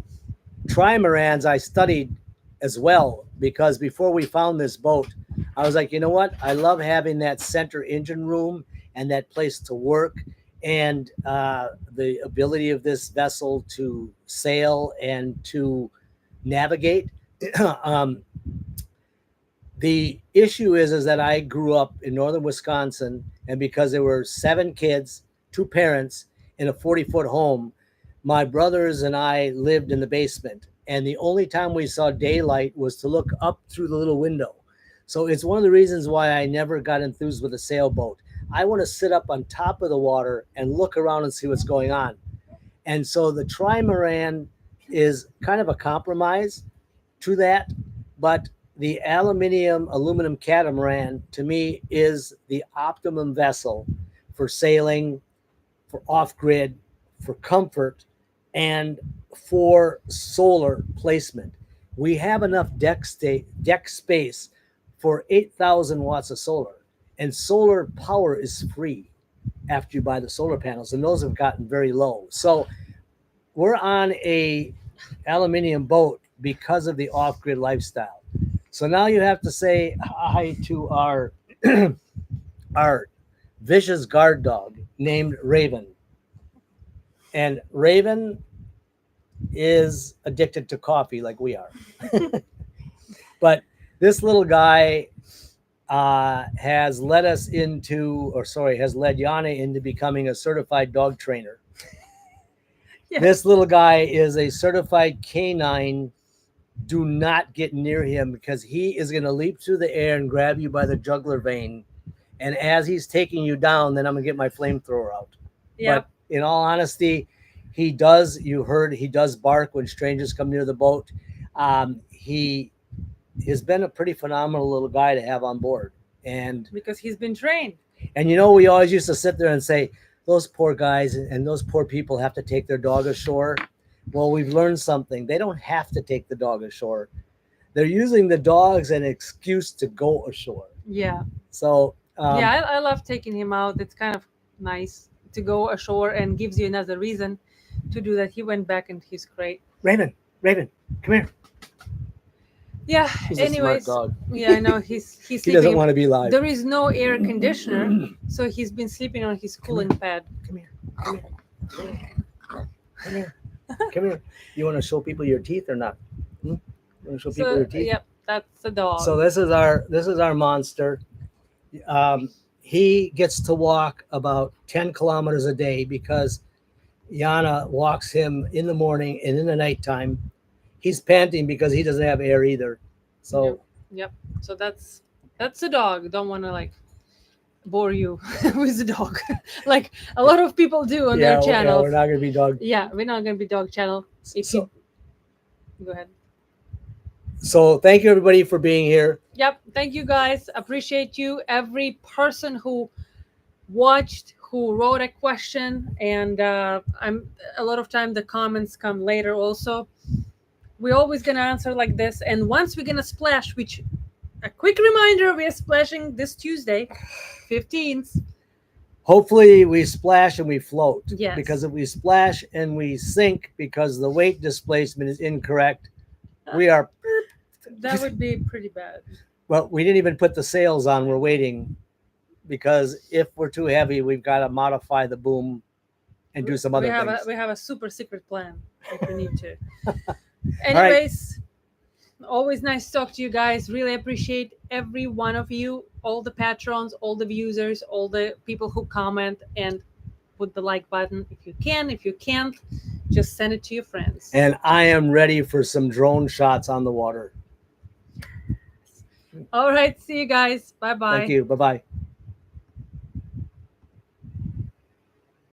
trimarans I studied as well because before we found this boat, I was like, you know what? I love having that center engine room and that place to work and the ability of this vessel to sail and to navigate. The issue is that I grew up in northern Wisconsin, and because there were 7 kids, 2 parents in a 40-foot home, my brothers and I lived in the basement. And the only time we saw daylight was to look up through the little window. So it's one of the reasons why I never got enthused with a sailboat. I want to sit up on top of the water and look around and see what's going on. And so the trimaran is kind of a compromise to that, but the aluminum catamaran to me is the optimum vessel for sailing, for off-grid, for comfort, and for solar placement. We have enough deck space for 8,000 watts of solar, and solar power is free. after you buy the solar panels, and those have gotten very low. So we're on a aluminium boat because of the off-grid lifestyle. So now you have to say hi to our our vicious guard dog named Raven. And Raven is addicted to coffee like we are. But this little guy has led us into, or sorry, has led Yana into becoming a certified dog trainer. Yeah. This little guy is a certified canine. Do not get near him because he is going to leap through the air and grab you by the jugular vein. And as he's taking you down, then I'm going to get my flamethrower out. Yep. But in all honesty, he does, you heard, he does bark when strangers come near the boat. He has been a pretty phenomenal little guy to have on board. And because he's been trained. And you know, we always used to sit there and say, those poor guys and those poor people have to take their dog ashore. Well, we've learned something. They don't have to take the dog ashore. They're using the dog as an excuse to go ashore. Yeah. So yeah, I love taking him out. It's kind of nice to go ashore and gives you another reason to do that. He went back and he's great. Raven, come here. Yeah. He's anyways, a smart dog. yeah, I know he's He sleeping. doesn't want to be live. There is no air conditioner, so he's been sleeping on his cooling pad. Come here. Come here. Come here. You want to show people your teeth or not? You want to show people your teeth? Yep, that's the dog. So this is our monster. He gets to walk about 10 kilometers a day because Yana walks him in the morning and in the nighttime. He's panting because he doesn't have air either. So yep. So that's the dog. Don't want to like bore you with the dog like a lot of people do on their channel. Yeah, we're not gonna be dog. Yeah, we're not gonna be dog channel. Go ahead. So thank you everybody for being here. Yep, thank you guys. Appreciate you. Every person who watched, who wrote a question, and I'm a lot of time the comments come later also. We're always gonna answer like this, and once we're gonna splash, which a quick reminder, we are splashing this Tuesday, 15th. Hopefully we splash and we float. Yes. Because if we splash and we sink because the weight displacement is incorrect, we are. That would be pretty bad. Well, we didn't even put the sails on. We're waiting because if we're too heavy, we've got to modify the boom and do some other things. We have a super secret plan if we need to. Anyways, always nice to talk to you guys. Really appreciate every one of you, all the patrons, all the users, all the people who comment and put the like button if you can. If you can't, just send it to your friends. And I am ready for some drone shots on the water. All right. See you guys. Bye-bye. Thank you. Bye-bye.